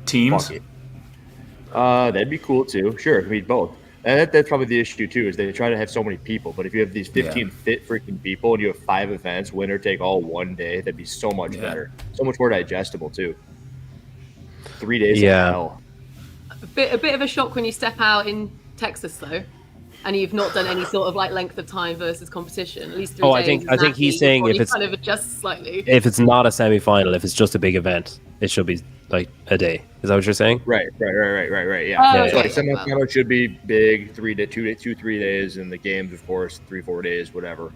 Teams? Fuck it. That'd be cool too. Sure, it could be both. And that's probably the issue too, is they try to have so many people. But if you have these 15 fit freaking people and you have 5 events, winner take all 1 day, that'd be so much better. So much more digestible too. 3 days of hell. A bit of a shock when you step out in Texas though, and you've not done any sort of like length of time versus competition. At least 3 days. I think he's saying if it's kind of adjust slightly. If it's not a semi-final, if it's just a big event, it should be like a day. Is that what you're saying? Right. Yeah. Oh, So okay. like semifinal should be big, 3 days, and the games, of course, 3-4 days, whatever.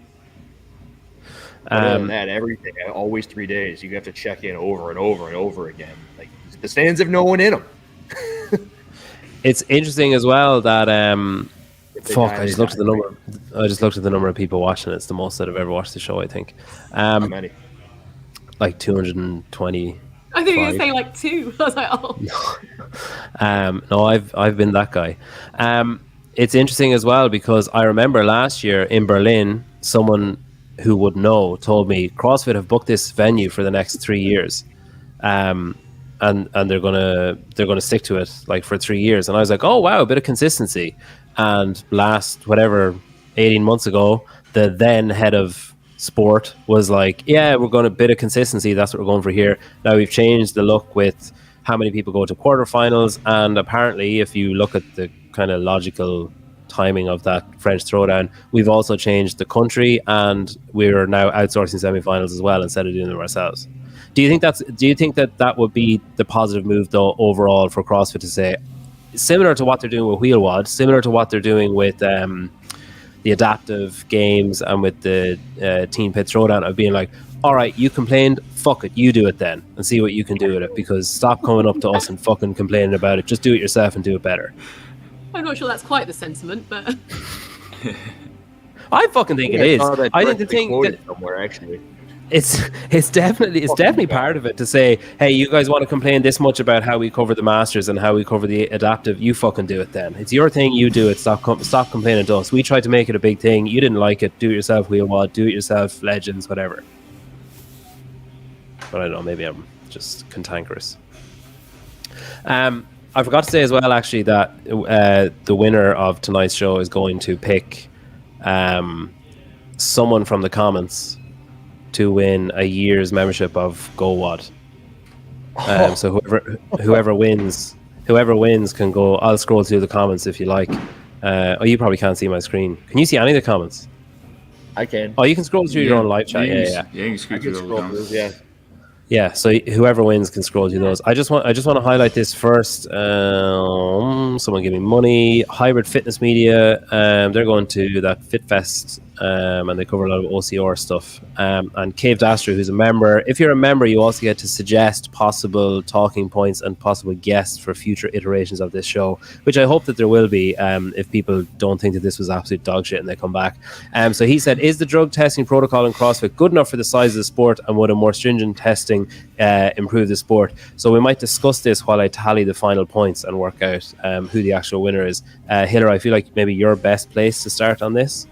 Other than that, everything always 3 days. You have to check in over and over and over again. Like the stands have no one in them. It's interesting as well that I just looked at the number. I just looked at the number of people watching it. It's the most that I've ever watched the show, I think. How many? Like 220. I think you were saying like 2. I was like, oh. No, I've been that guy. It's interesting as well because I remember last year in Berlin, someone who would know told me CrossFit have booked this venue for the next 3 years, and they're gonna stick to it like for 3 years. And I was like, oh wow, a bit of consistency. And last 18 months ago, the then head of sport was like, yeah, we're going a bit of consistency, that's what we're going for here. Now we've changed the look with how many people go to quarterfinals, and apparently if you look at the kind of logical timing of that French throwdown, we've also changed the country and we're now outsourcing semifinals as well instead of doing them ourselves. Do you think that would be the positive move though overall for CrossFit to say, similar to what they're doing with Wheelwad, similar to what they're doing with the adaptive games and with the Team Pit Throwdown, of being like, all right, you complained, fuck it, you do it then and see what you can do with it, because stop coming up to us and fucking complaining about it. Just do it yourself and do it better. I'm not sure that's quite the sentiment, but I fucking think it is. I think the thing that somewhere actually. It's definitely part of it to say, hey, you guys want to complain this much about how we cover the Masters and how we cover the adaptive, you fucking do it then. It's your thing, you do it. Stop complaining to us. We tried to make it a big thing, you didn't like it, do it yourself, Wheelwad, do it yourself, Legends, whatever. But I don't know, maybe I'm just cantankerous. I forgot to say as well actually that the winner of tonight's show is going to pick someone from the comments to win a year's membership of GoWad. So whoever wins can go. I'll scroll through the comments if you like. You probably can't see my screen. Can you see any of the comments? I can. Oh, you can scroll through your own live chat. Yeah, you can scroll through those. Yeah, so whoever wins can scroll through those. I just want to highlight this first. Someone give me money. Hybrid Fitness Media. They're going to that FitFest, and they cover a lot of OCR stuff. And Cave Dastra, who's a member. If you're a member, you also get to suggest possible talking points and possible guests for future iterations of this show, which I hope that there will be. If people don't think that this was absolute dog shit and they come back. So he said, is the drug testing protocol in CrossFit good enough for the size of the sport, and would a more stringent testing improve the sport? So we might discuss this while I tally the final points and work out who the actual winner is. Hiller, I feel like maybe your best place to start on this.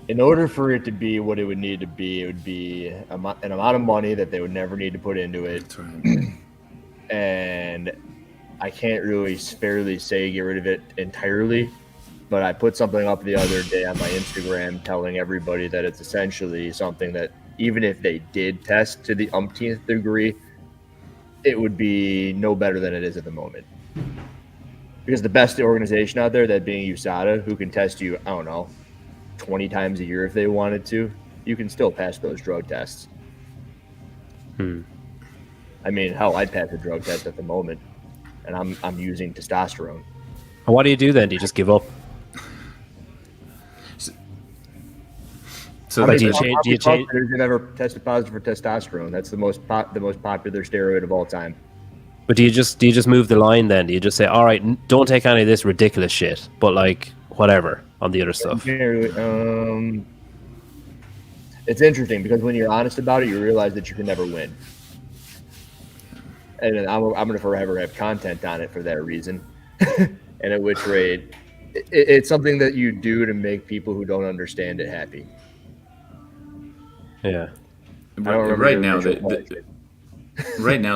In order for it to be what it would need to be, it would be an amount of money that they would never need to put into it. That's right. And I can't really fairly say get rid of it entirely, but I put something up the other day on my Instagram telling everybody that it's essentially something that even if they did test to the umpteenth degree, it would be no better than it is at the moment. Because the best organization out there, that being USADA, who can test you, I don't know, 20 times a year if they wanted to, you can still pass those drug tests. I mean, hell, I'd pass a drug test at the moment, and I'm using testosterone. And what do you do then? Do you just give up? So do you change? Who've ever tested positive for testosterone? That's the most popular steroid of all time. But do you just move the line then? Do you just say, all right, don't take any of this ridiculous shit, but like whatever on the other stuff? It's interesting because when you're honest about it, you realize that you can never win. And I'm going to forever have content on it for that reason. And at which rate, it's something that you do to make people who don't understand it happy. Yeah. Right now,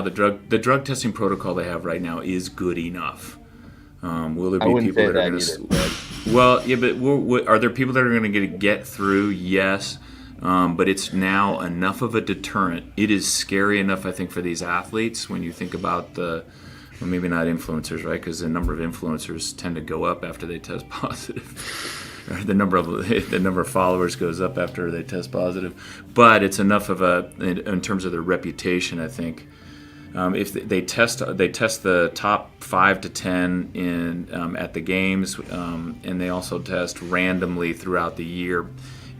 the drug testing protocol they have right now is good enough. Will there be people that are going to? Well, yeah, but are there people that are going to get through? Yes, but it's now enough of a deterrent. It is scary enough, I think, for these athletes when you think about well, maybe not influencers, right? Because the number of influencers tend to go up after they test positive. The number of followers goes up after they test positive, but it's enough of in terms of their reputation. I think if they test the top 5 to 10 in at the games, and they also test randomly throughout the year.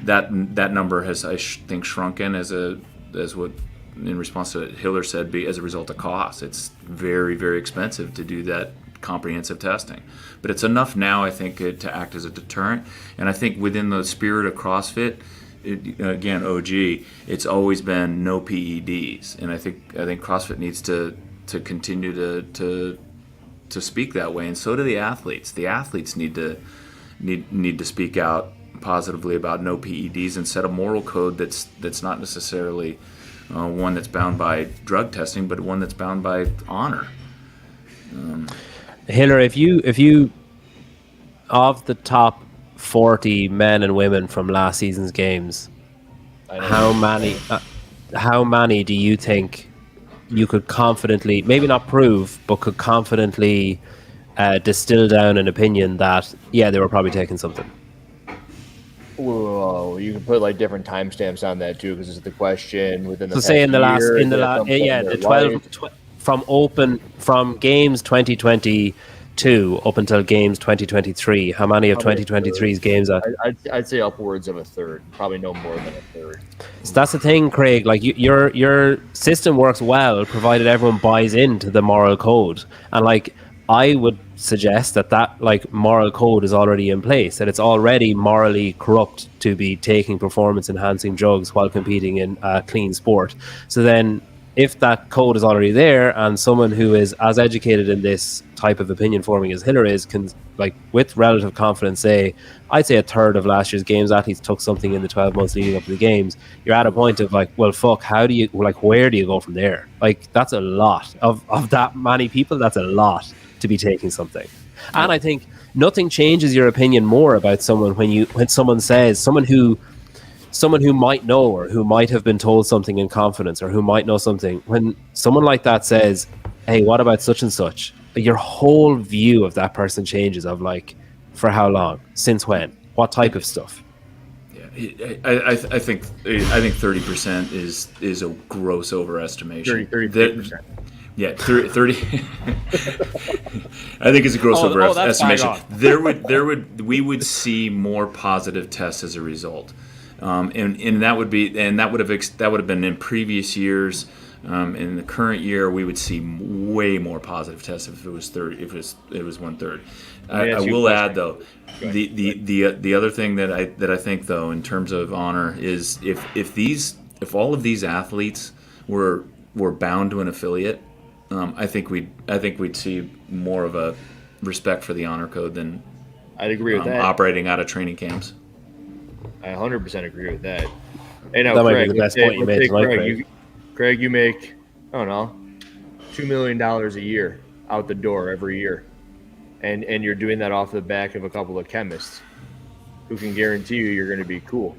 That number has, I think, shrunken as what in response to what Hiller said, as a result of cost. It's very, very expensive to do that comprehensive testing, but it's enough now, I think, to act as a deterrent. And I think within the spirit of CrossFit, again, OG, it's always been no PEDs, and I think CrossFit needs to continue to speak that way, and so do the athletes. The athletes need to speak out positively about no PEDs and set a moral code that's not necessarily one that's bound by drug testing, but one that's bound by honor. Hiller, if you of the top 40 men and women from last season's games, how many do you think you could confidently, maybe not prove, but could confidently distill down an opinion that they were probably taking something? Well, you can put like different timestamps on that too, because it's the question within the. So say in the last, the 12 from games 2022 up until games 2023. How many of 2023's games are? I'd say upwards of a third, probably no more than a third. So that's the thing, Craig. Like your system works well, provided everyone buys into the moral code, and like I would suggest that like moral code is already in place, that it's already morally corrupt to be taking performance enhancing drugs while competing in a clean sport. So then if that code is already there, and someone who is as educated in this type of opinion forming as Hiller is, can like with relative confidence say, I'd say a third of last year's games athletes took something in the 12 months leading up to the games, you're at a point of like, well, fuck, how do you, like, where do you go from there? Like, that's a lot of that many people. That's a lot to be taking something. And I think nothing changes your opinion more about someone when someone says, someone who might know, or who might have been told something in confidence, or who might know something, when someone like that says, hey, what about such and such, your whole view of that person changes, of like, for how long, since when, what type of stuff. I think 30% is a gross overestimation. 30%. Yeah, 30. I think it's a gross overestimation. We would see more positive tests as a result. And that would have been in previous years. In the current year, we would see way more positive tests if it was 30. If it was 1/3. I will add though, the other thing that I think though in terms of honor is if all of these athletes were bound to an affiliate, I think we'd see more of a respect for the honor code than I'd agree with that. Operating out of training camps. I 100% agree with that. Hey, now, that Craig, might be the best point you made tonight, Craig, you make, I don't know, $2 million a year out the door every year. And you're doing that off the back of a couple of chemists who can guarantee you're going to be cool.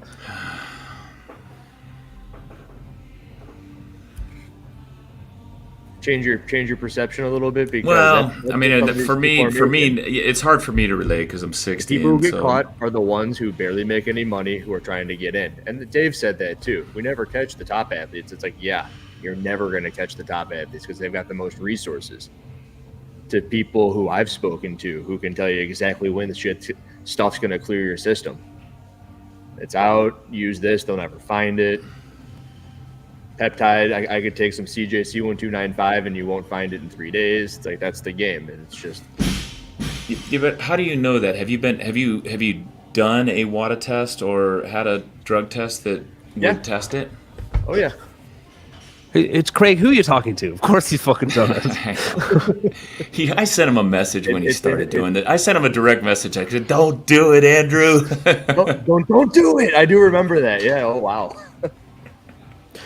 Change your perception a little bit, because for me, it's hard for me to relate because I'm 16. The people who get caught are the ones who barely make any money, who are trying to get in. And Dave said that too. We never catch the top athletes. It's like, yeah, you're never going to catch the top athletes because they've got the most resources. To people who I've spoken to, who can tell you exactly when the stuff's going to clear your system. It's out. Use this. They'll never find it. peptide. I could take some CJC1295 and you won't find it in 3 days. It's like that's the game, and it's just. Yeah, but how do you know that? Have you done a WADA test or had a drug test that would test it? Oh yeah. It's Craig. Who are you talking to? Of course he's fucking done it. I sent him a message when he started doing that. I sent him a direct message. I said, "Don't do it, Andrew." don't do it. I do remember that. Yeah. Oh wow.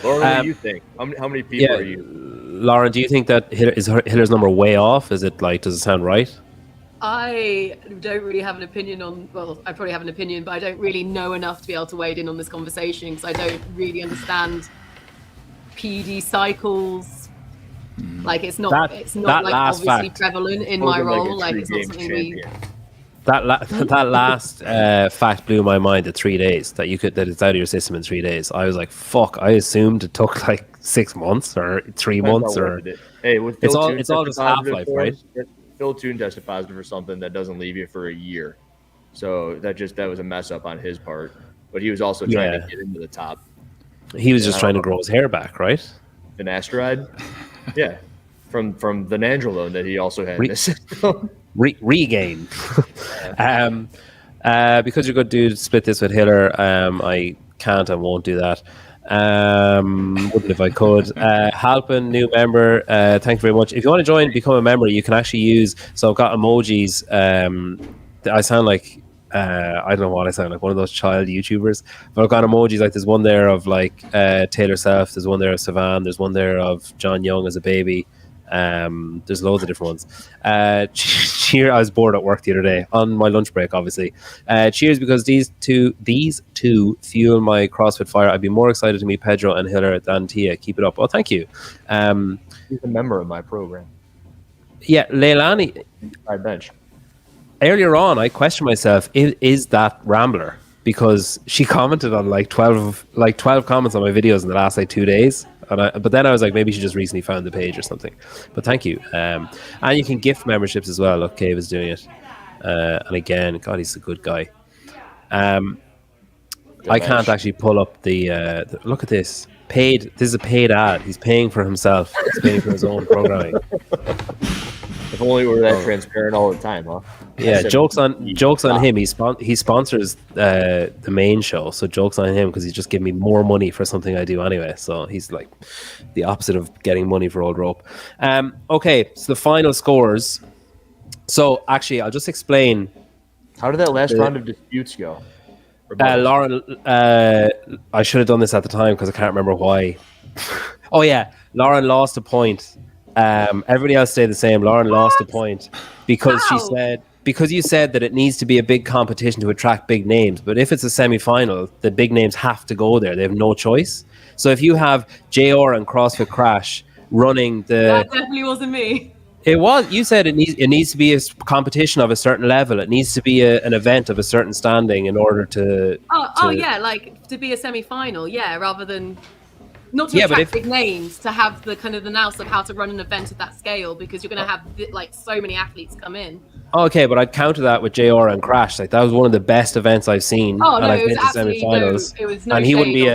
Lauren, what do you think? How many people are you? Lauren, do you think that Hiller's number way off? Is it like, does it sound right? I don't really have an opinion on, well, I probably have an opinion, but I don't really know enough to be able to wade in on this conversation because I don't really understand PED cycles. Like it's not like obviously fact, prevalent in my role. Like it's not something we. That last fact blew my mind. The 3 days that it's out of your system in 3 days. I was like, fuck. I assumed it took like 6 months or 3 months or. Hey, with it's all just half-life, right? Phil Toon tested positive for something that doesn't leave you for a year, so that was a mess up on his part. But he was also trying to get into the top. He was just trying to grow his hair back, right? Finasteride, yeah, from the nandrolone that he also had in his system. Regain. Because you're good, dude. Split this with Hiller. I can't and won't do that. Wouldn't if I could. Halpin, new member. Thank you very much. If you want to join, become a member. You can actually use. So I've got emojis. I sound like I don't know what I sound like. One of those child YouTubers. But I've got emojis. Like there's one there of like Taylor Self. There's one there of Savan. There's one there of John Young as a baby. There's loads of different ones. Cheer! I was bored at work the other day on my lunch break, obviously. Cheers, because these two fuel my CrossFit fire. I'd be more excited to meet Pedro and Hiller than Tia. Keep it up. Oh, thank you. He's a member of my program. Yeah, Leilani. I bench. Earlier on, I questioned myself: is that Rambler? Because she commented on like 12 comments on my videos in the last like 2 days. But then I was like, maybe she just recently found the page or something. But thank you. And you can gift memberships as well. Look, Cave is doing it. And again, God, he's a good guy. I can't actually pull up the look at this. Paid. This is a paid ad. He's paying for himself. He's paying for his own programming. If only we were that transparent all the time, huh? Yeah, jokes on him. He sponsors the main show, so jokes on him because he's just giving me more money for something I do anyway. So he's like the opposite of getting money for old rope. Okay, so the final scores. So actually, I'll just explain. How did that last round of disputes go? Lauren, I should have done this at the time because I can't remember why. Oh yeah, Lauren lost a point. Everybody else stayed the same. Lauren lost a point because you said that it needs to be a big competition to attract big names. But if it's a semi-final, the big names have to go there. They have no choice. So if you have JR and CrossFit Crash running that definitely wasn't me. It was. You said it needs to be a competition of a certain level. It needs to be an event of a certain standing in order to. Oh yeah, like to be a semi-final, yeah, rather than. Not to attract big names, to have the kind of the nous of how to run an event at that scale, because you're going to have like so many athletes come in. Okay, but I'd counter that with JR and Crash. Like that was one of the best events I've seen. Oh no, and I've it was been to absolutely semi-finals. no. It was no. And he wouldn't be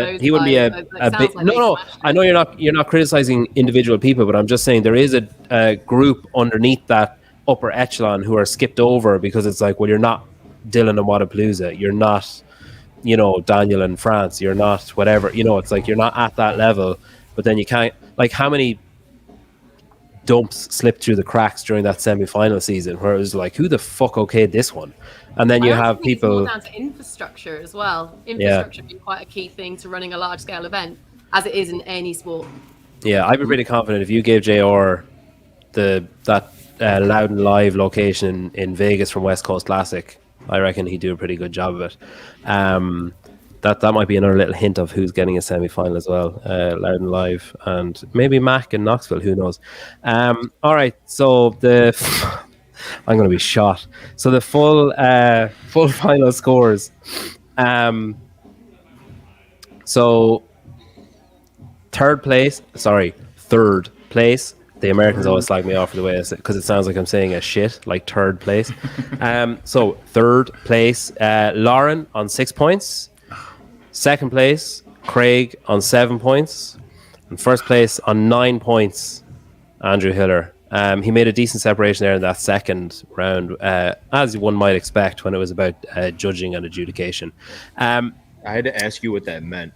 a big. No. I know you're not criticizing individual people, but I'm just saying there is a group underneath that upper echelon who are skipped over because it's like, well, you're not Dylan and Wadapalooza. You're not, Daniel in France. You're not whatever. It's like you're not at that level. But then you can't, like, how many dumps slipped through the cracks during that semi-final season where it was like, who the fuck okayed this one? And then you have people. It's more down to infrastructure as well. Infrastructure being quite a key thing to running a large-scale event, as it is in any sport. Yeah, I'd be pretty confident if you gave JR that Loudon Live location in Vegas from West Coast Classic, I reckon he'd do a pretty good job of it. That might be another little hint of who's getting a semi-final as well. Loudon Live and maybe Mac in Knoxville, who knows. All right, so I'm going to be shot. So the full final scores. So third place. The Americans always slag me off for the way I say it because it sounds like I'm saying a shit, like third place. So third place, Lauren on 6 points. Second place, Craig on 7 points. In first place on 9 points, Andrew Hiller. He made a decent separation there in that second round, as one might expect when it was about judging and adjudication. I had to ask you what that meant.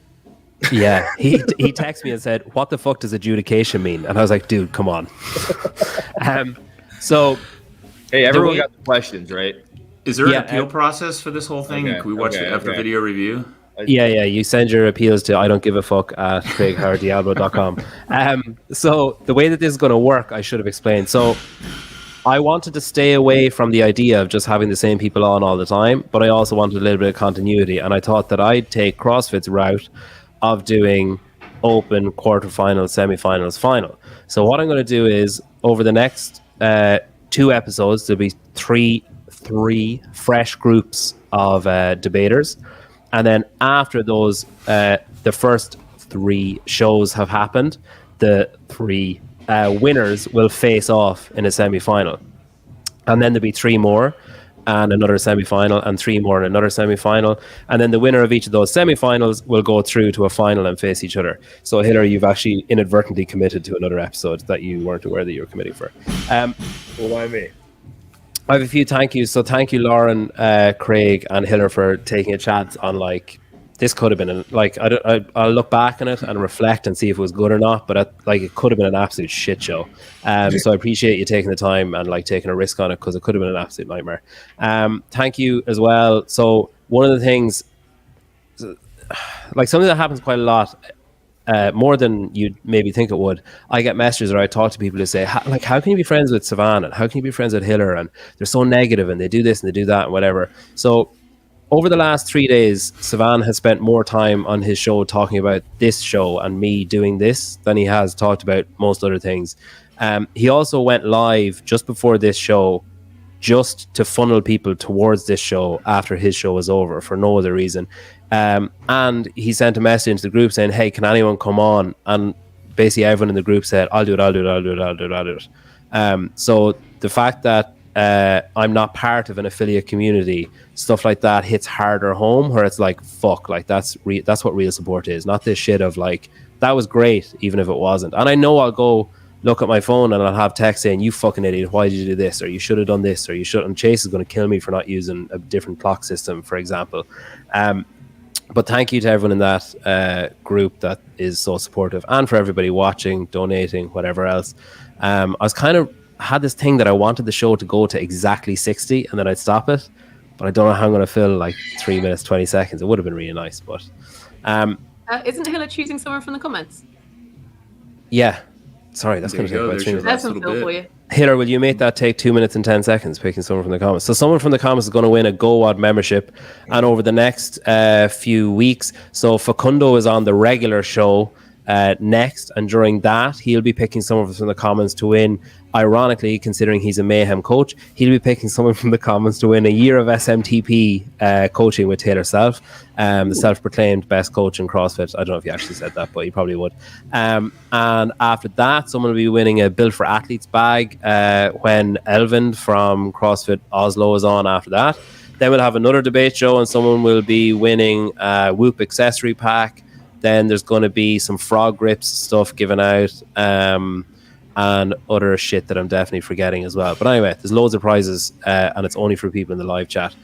Yeah, he texted me and said, "What the fuck does adjudication mean?" And I was like, "Dude, come on." So, hey, everyone got the questions, right? Is there an appeal process for this whole thing? Okay, Can we watch the after video review? Yeah. You send your appeals to idon'tgiveafuck at craighowarddiablo.com. So the way that this is going to work, I should have explained. So I wanted to stay away from the idea of just having the same people on all the time, but I also wanted a little bit of continuity. And I thought that I'd take CrossFit's route of doing open, quarterfinals, semifinals, final. So what I'm going to do is over the next 2 episodes, there'll be three fresh groups of debaters. And then after those, the first 3 shows have happened, the 3 winners will face off in a semi-final. And then there'll be 3 more and another semi-final and 3 more and another semi-final. And then the winner of each of those semi-finals will go through to a final and face each other. So, Hiller, you've actually inadvertently committed to another episode that you weren't aware that you were committing for. Why me? I have a few thank yous. So thank you, Lauren, Craig, and Hiller for taking a chance on this could have been I'll look back on it and reflect and see if it was good or not. But it could have been an absolute shit show. So I appreciate you taking the time and taking a risk on it because it could have been an absolute nightmare. Thank you as well. So one of the things, something that happens quite a lot. More than you'd maybe think it would. I get messages or I talk to people who say, how can you be friends with Savan and how can you be friends with Hiller and they're so negative and they do this and they do that and whatever. So over the last 3 days, Savan has spent more time on his show talking about this show and me doing this than he has talked about most other things. He also went live just before this show just to funnel people towards this show after his show was over for no other reason. And he sent a message into the group saying, hey, can anyone come on? And basically everyone in the group said, I'll do it. So the fact that I'm not part of an affiliate community, stuff like that hits harder home where it's fuck, that's what real support is, not this shit of that was great even if it wasn't. And I know I'll go look at my phone and I'll have text saying, you fucking idiot, why did you do this? Or you should have done this, or you should, and Chase is going to kill me for not using a different clock system, for example. But thank you to everyone in that group that is so supportive, and for everybody watching, donating, whatever else. I was had this thing that I wanted the show to go to exactly 60 and then I'd stop it, but I don't know how I'm going to fill 3 minutes, 20 seconds. It would have been really nice, but... Isn't Hiller choosing someone from the comments? Yeah. Sorry, that's going to take about 3 minutes. That's some fill for you. Hiller, will you make that take 2 minutes and 10 seconds picking someone from the comments? So someone from the comments is going to win a GoWad membership, and over the next few weeks, so Facundo is on the regular show next, and during that he'll be picking someone from the comments to win. Ironically, considering he's a Mayhem coach, he'll be picking someone from the comments to win a year of SMTP coaching with Taylor Self, the self-proclaimed best coach in CrossFit. I don't know if he actually said that, but he probably would. And after that, someone will be winning a Built for Athletes bag when Elvin from CrossFit Oslo is on after that. Then we'll have another debate show and someone will be winning a Whoop accessory pack. Then there's going to be some frog grips stuff given out, and other shit that I'm definitely forgetting as well. But anyway, there's loads of prizes, and it's only for people in the live chat.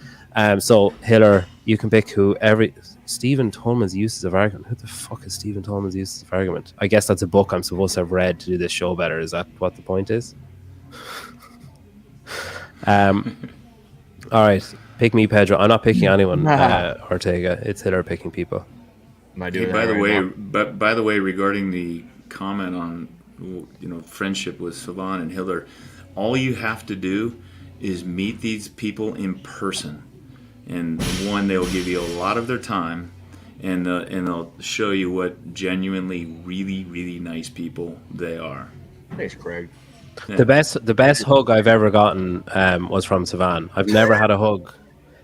So Hiller, you can pick Stephen Tolman's Uses of Argument. Who the fuck is Stephen Tolman's Uses of Argument? I guess that's a book I'm supposed to have read to do this show better. Is that what the point is? All right, pick me, Pedro. I'm not picking anyone, Ortega. It's Hiller picking people. By the way, regarding the comment on friendship with Savan and Hiller, all you have to do is meet these people in person, and one, they'll give you a lot of their time, and they'll show you what genuinely really, really nice people they are. Thanks, Craig. Yeah. The best hug I've ever gotten was from Savan. I've never had a hug.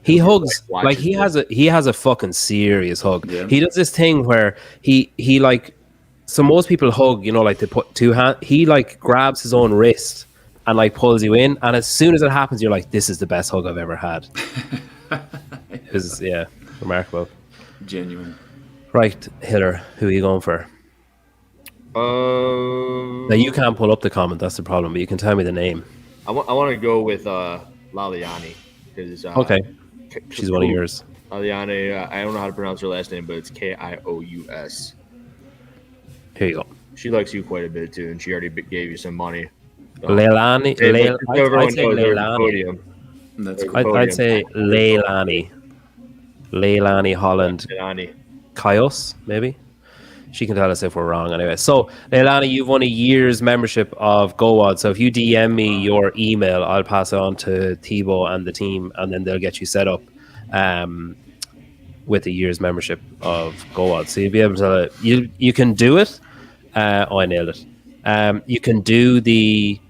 He hugs he has a fucking serious hug. Yeah. He does this thing where he so most people hug, they put 2 hands. He grabs his own wrist and pulls you in, and as soon as it happens, you're like, this is the best hug I've ever had. It was remarkable, genuine. Right, Hiller, who are you going for? Now you can't pull up the comment. That's the problem. But you can tell me the name. I want to go with Laliani because Okay, she's one of yours. Laliani. I don't know how to pronounce her last name, but it's Kious. Here you go. She likes you quite a bit too, and she already gave you some money. Leilani. I'd say Leilani. Podium. That's cool. I'd say Leilani. Leilani Holland. Leilani. Kaios, maybe. She can tell us if we're wrong anyway. So, Leilani, you've won a year's membership of GoWOD. So if you DM me your email, I'll pass it on to Thibaut and the team, and then they'll get you set up with a year's membership of GoWOD. So you'll be able to, you can do it. I nailed it. You can do the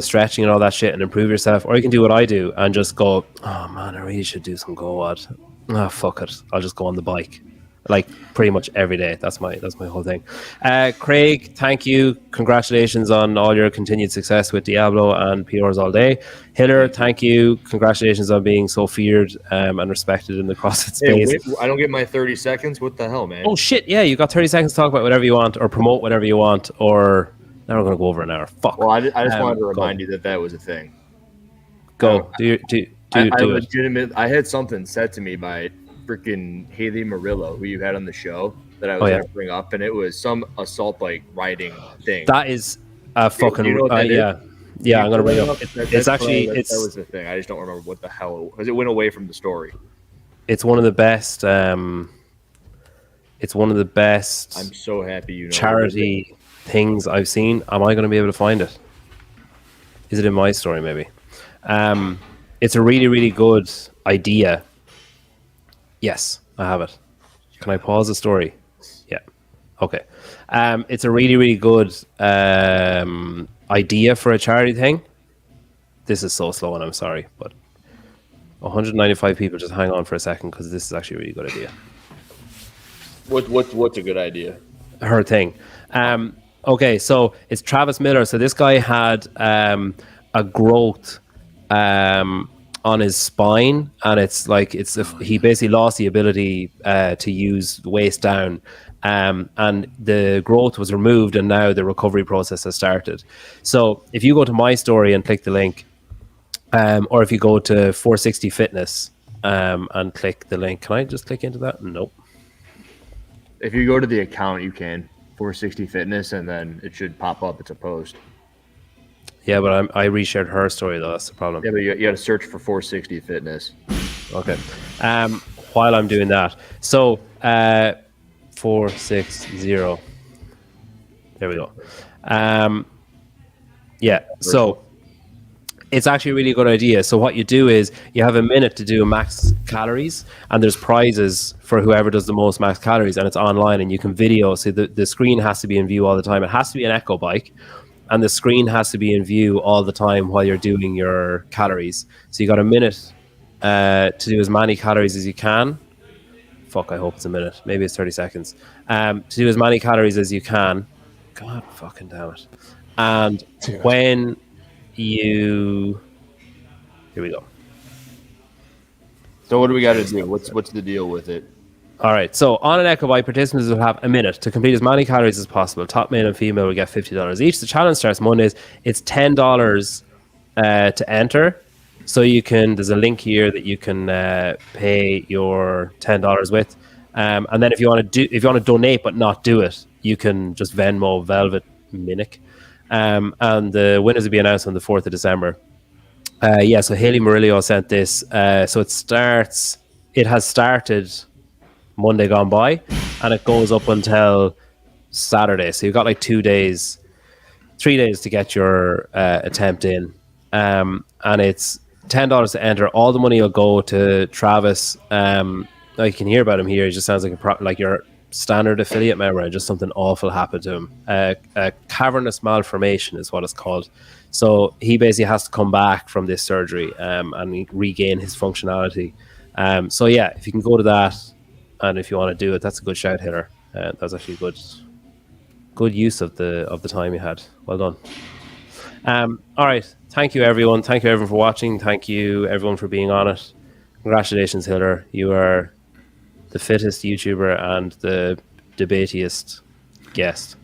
stretching and all that shit and improve yourself, or you can do what I do and just go, oh man, I really should do some GoWOD. Ah, fuck it, I'll just go on the bike, like pretty much every day. That's my whole thing. Craig, thank you, congratulations on all your continued success with Diablo and PRs all day. Hiller, thank you, congratulations on being so feared and respected in the CrossFit space. Hey, wait, I don't get my 30 seconds. What the hell, man? Oh shit, yeah, you got 30 seconds to talk about whatever you want or promote whatever you want, or now we're going to go over an hour. Fuck. Well, I just wanted to remind you that was a thing. Go. I had something said to me by freaking Haley Murillo, who you had on the show, that I was going to bring up, and it was some assault bike riding thing. That is a fucking I'm going to bring it up. That was the thing. I just don't remember what the hell, because it went away from the story. It's one of the best. It's one of the best. I'm so happy you know charity things I've seen. Am I going to be able to find it? Is it in my story? Maybe. It's a really, really good idea. Yes, I have it. Can I pause the story? Yeah. Okay. It's a really, really good idea for a charity thing. This is so slow, and I'm sorry, but 195 people. Just hang on for a second, because this is actually a really good idea. What's a good idea? Her thing. Okay, so it's Travis Miller. So this guy had a growth on his spine, and he basically lost the ability to use the waist down, and the growth was removed, and now the recovery process has started. So if you go to my story and click the link, or if you go to 460 Fitness and click the link, can I just click into that? Nope. If you go to the account, you can 460 Fitness, and then it should pop up. It's a post. Yeah, but I reshared her story though. That's the problem. Yeah, but you got to search for 460 Fitness. Okay. While I'm doing that, so 460. There we go. Yeah. So it's actually a really good idea. So what you do is you have a minute to do max calories, and there's prizes for whoever does the most max calories, and it's online, and you can video. So the screen has to be in view all the time. It has to be an Echo bike, and the screen has to be in view all the time while you're doing your calories. So you got a minute to do as many calories as you can. Fuck, I hope it's a minute. Maybe it's 30 seconds. To do as many calories as you can. God fucking damn it. And when here we go. So what do we got to do? What's the deal with it? All right. So on an Echo Bike, participants will have a minute to complete as many calories as possible. Top male and female will get $50 each. The challenge starts Mondays. It's $10 to enter. So there's a link here that you can pay your $10 with. And then if you want to donate but not do it, you can just Venmo Velvet Minic. And the winners will be announced on the 4th of December. So Haley Murillo sent this. So it has started Monday gone by, and it goes up until Saturday. So you've got like 3 days to get your attempt in. And it's $10 to enter. All the money will go to Travis. You can hear about him here. He just sounds like your standard affiliate member, and just something awful happened to him. A cavernous malformation is what it's called. So he basically has to come back from this surgery and regain his functionality. So yeah, if you can go to that, and if you want to do it, that's a good shout hitter. That's actually good use of the time you had. Well done. All right. Thank you, everyone. Thank you, everyone, for watching. Thank you, everyone, for being on it. Congratulations, Hiller. You are the fittest YouTuber and the debatiest guest.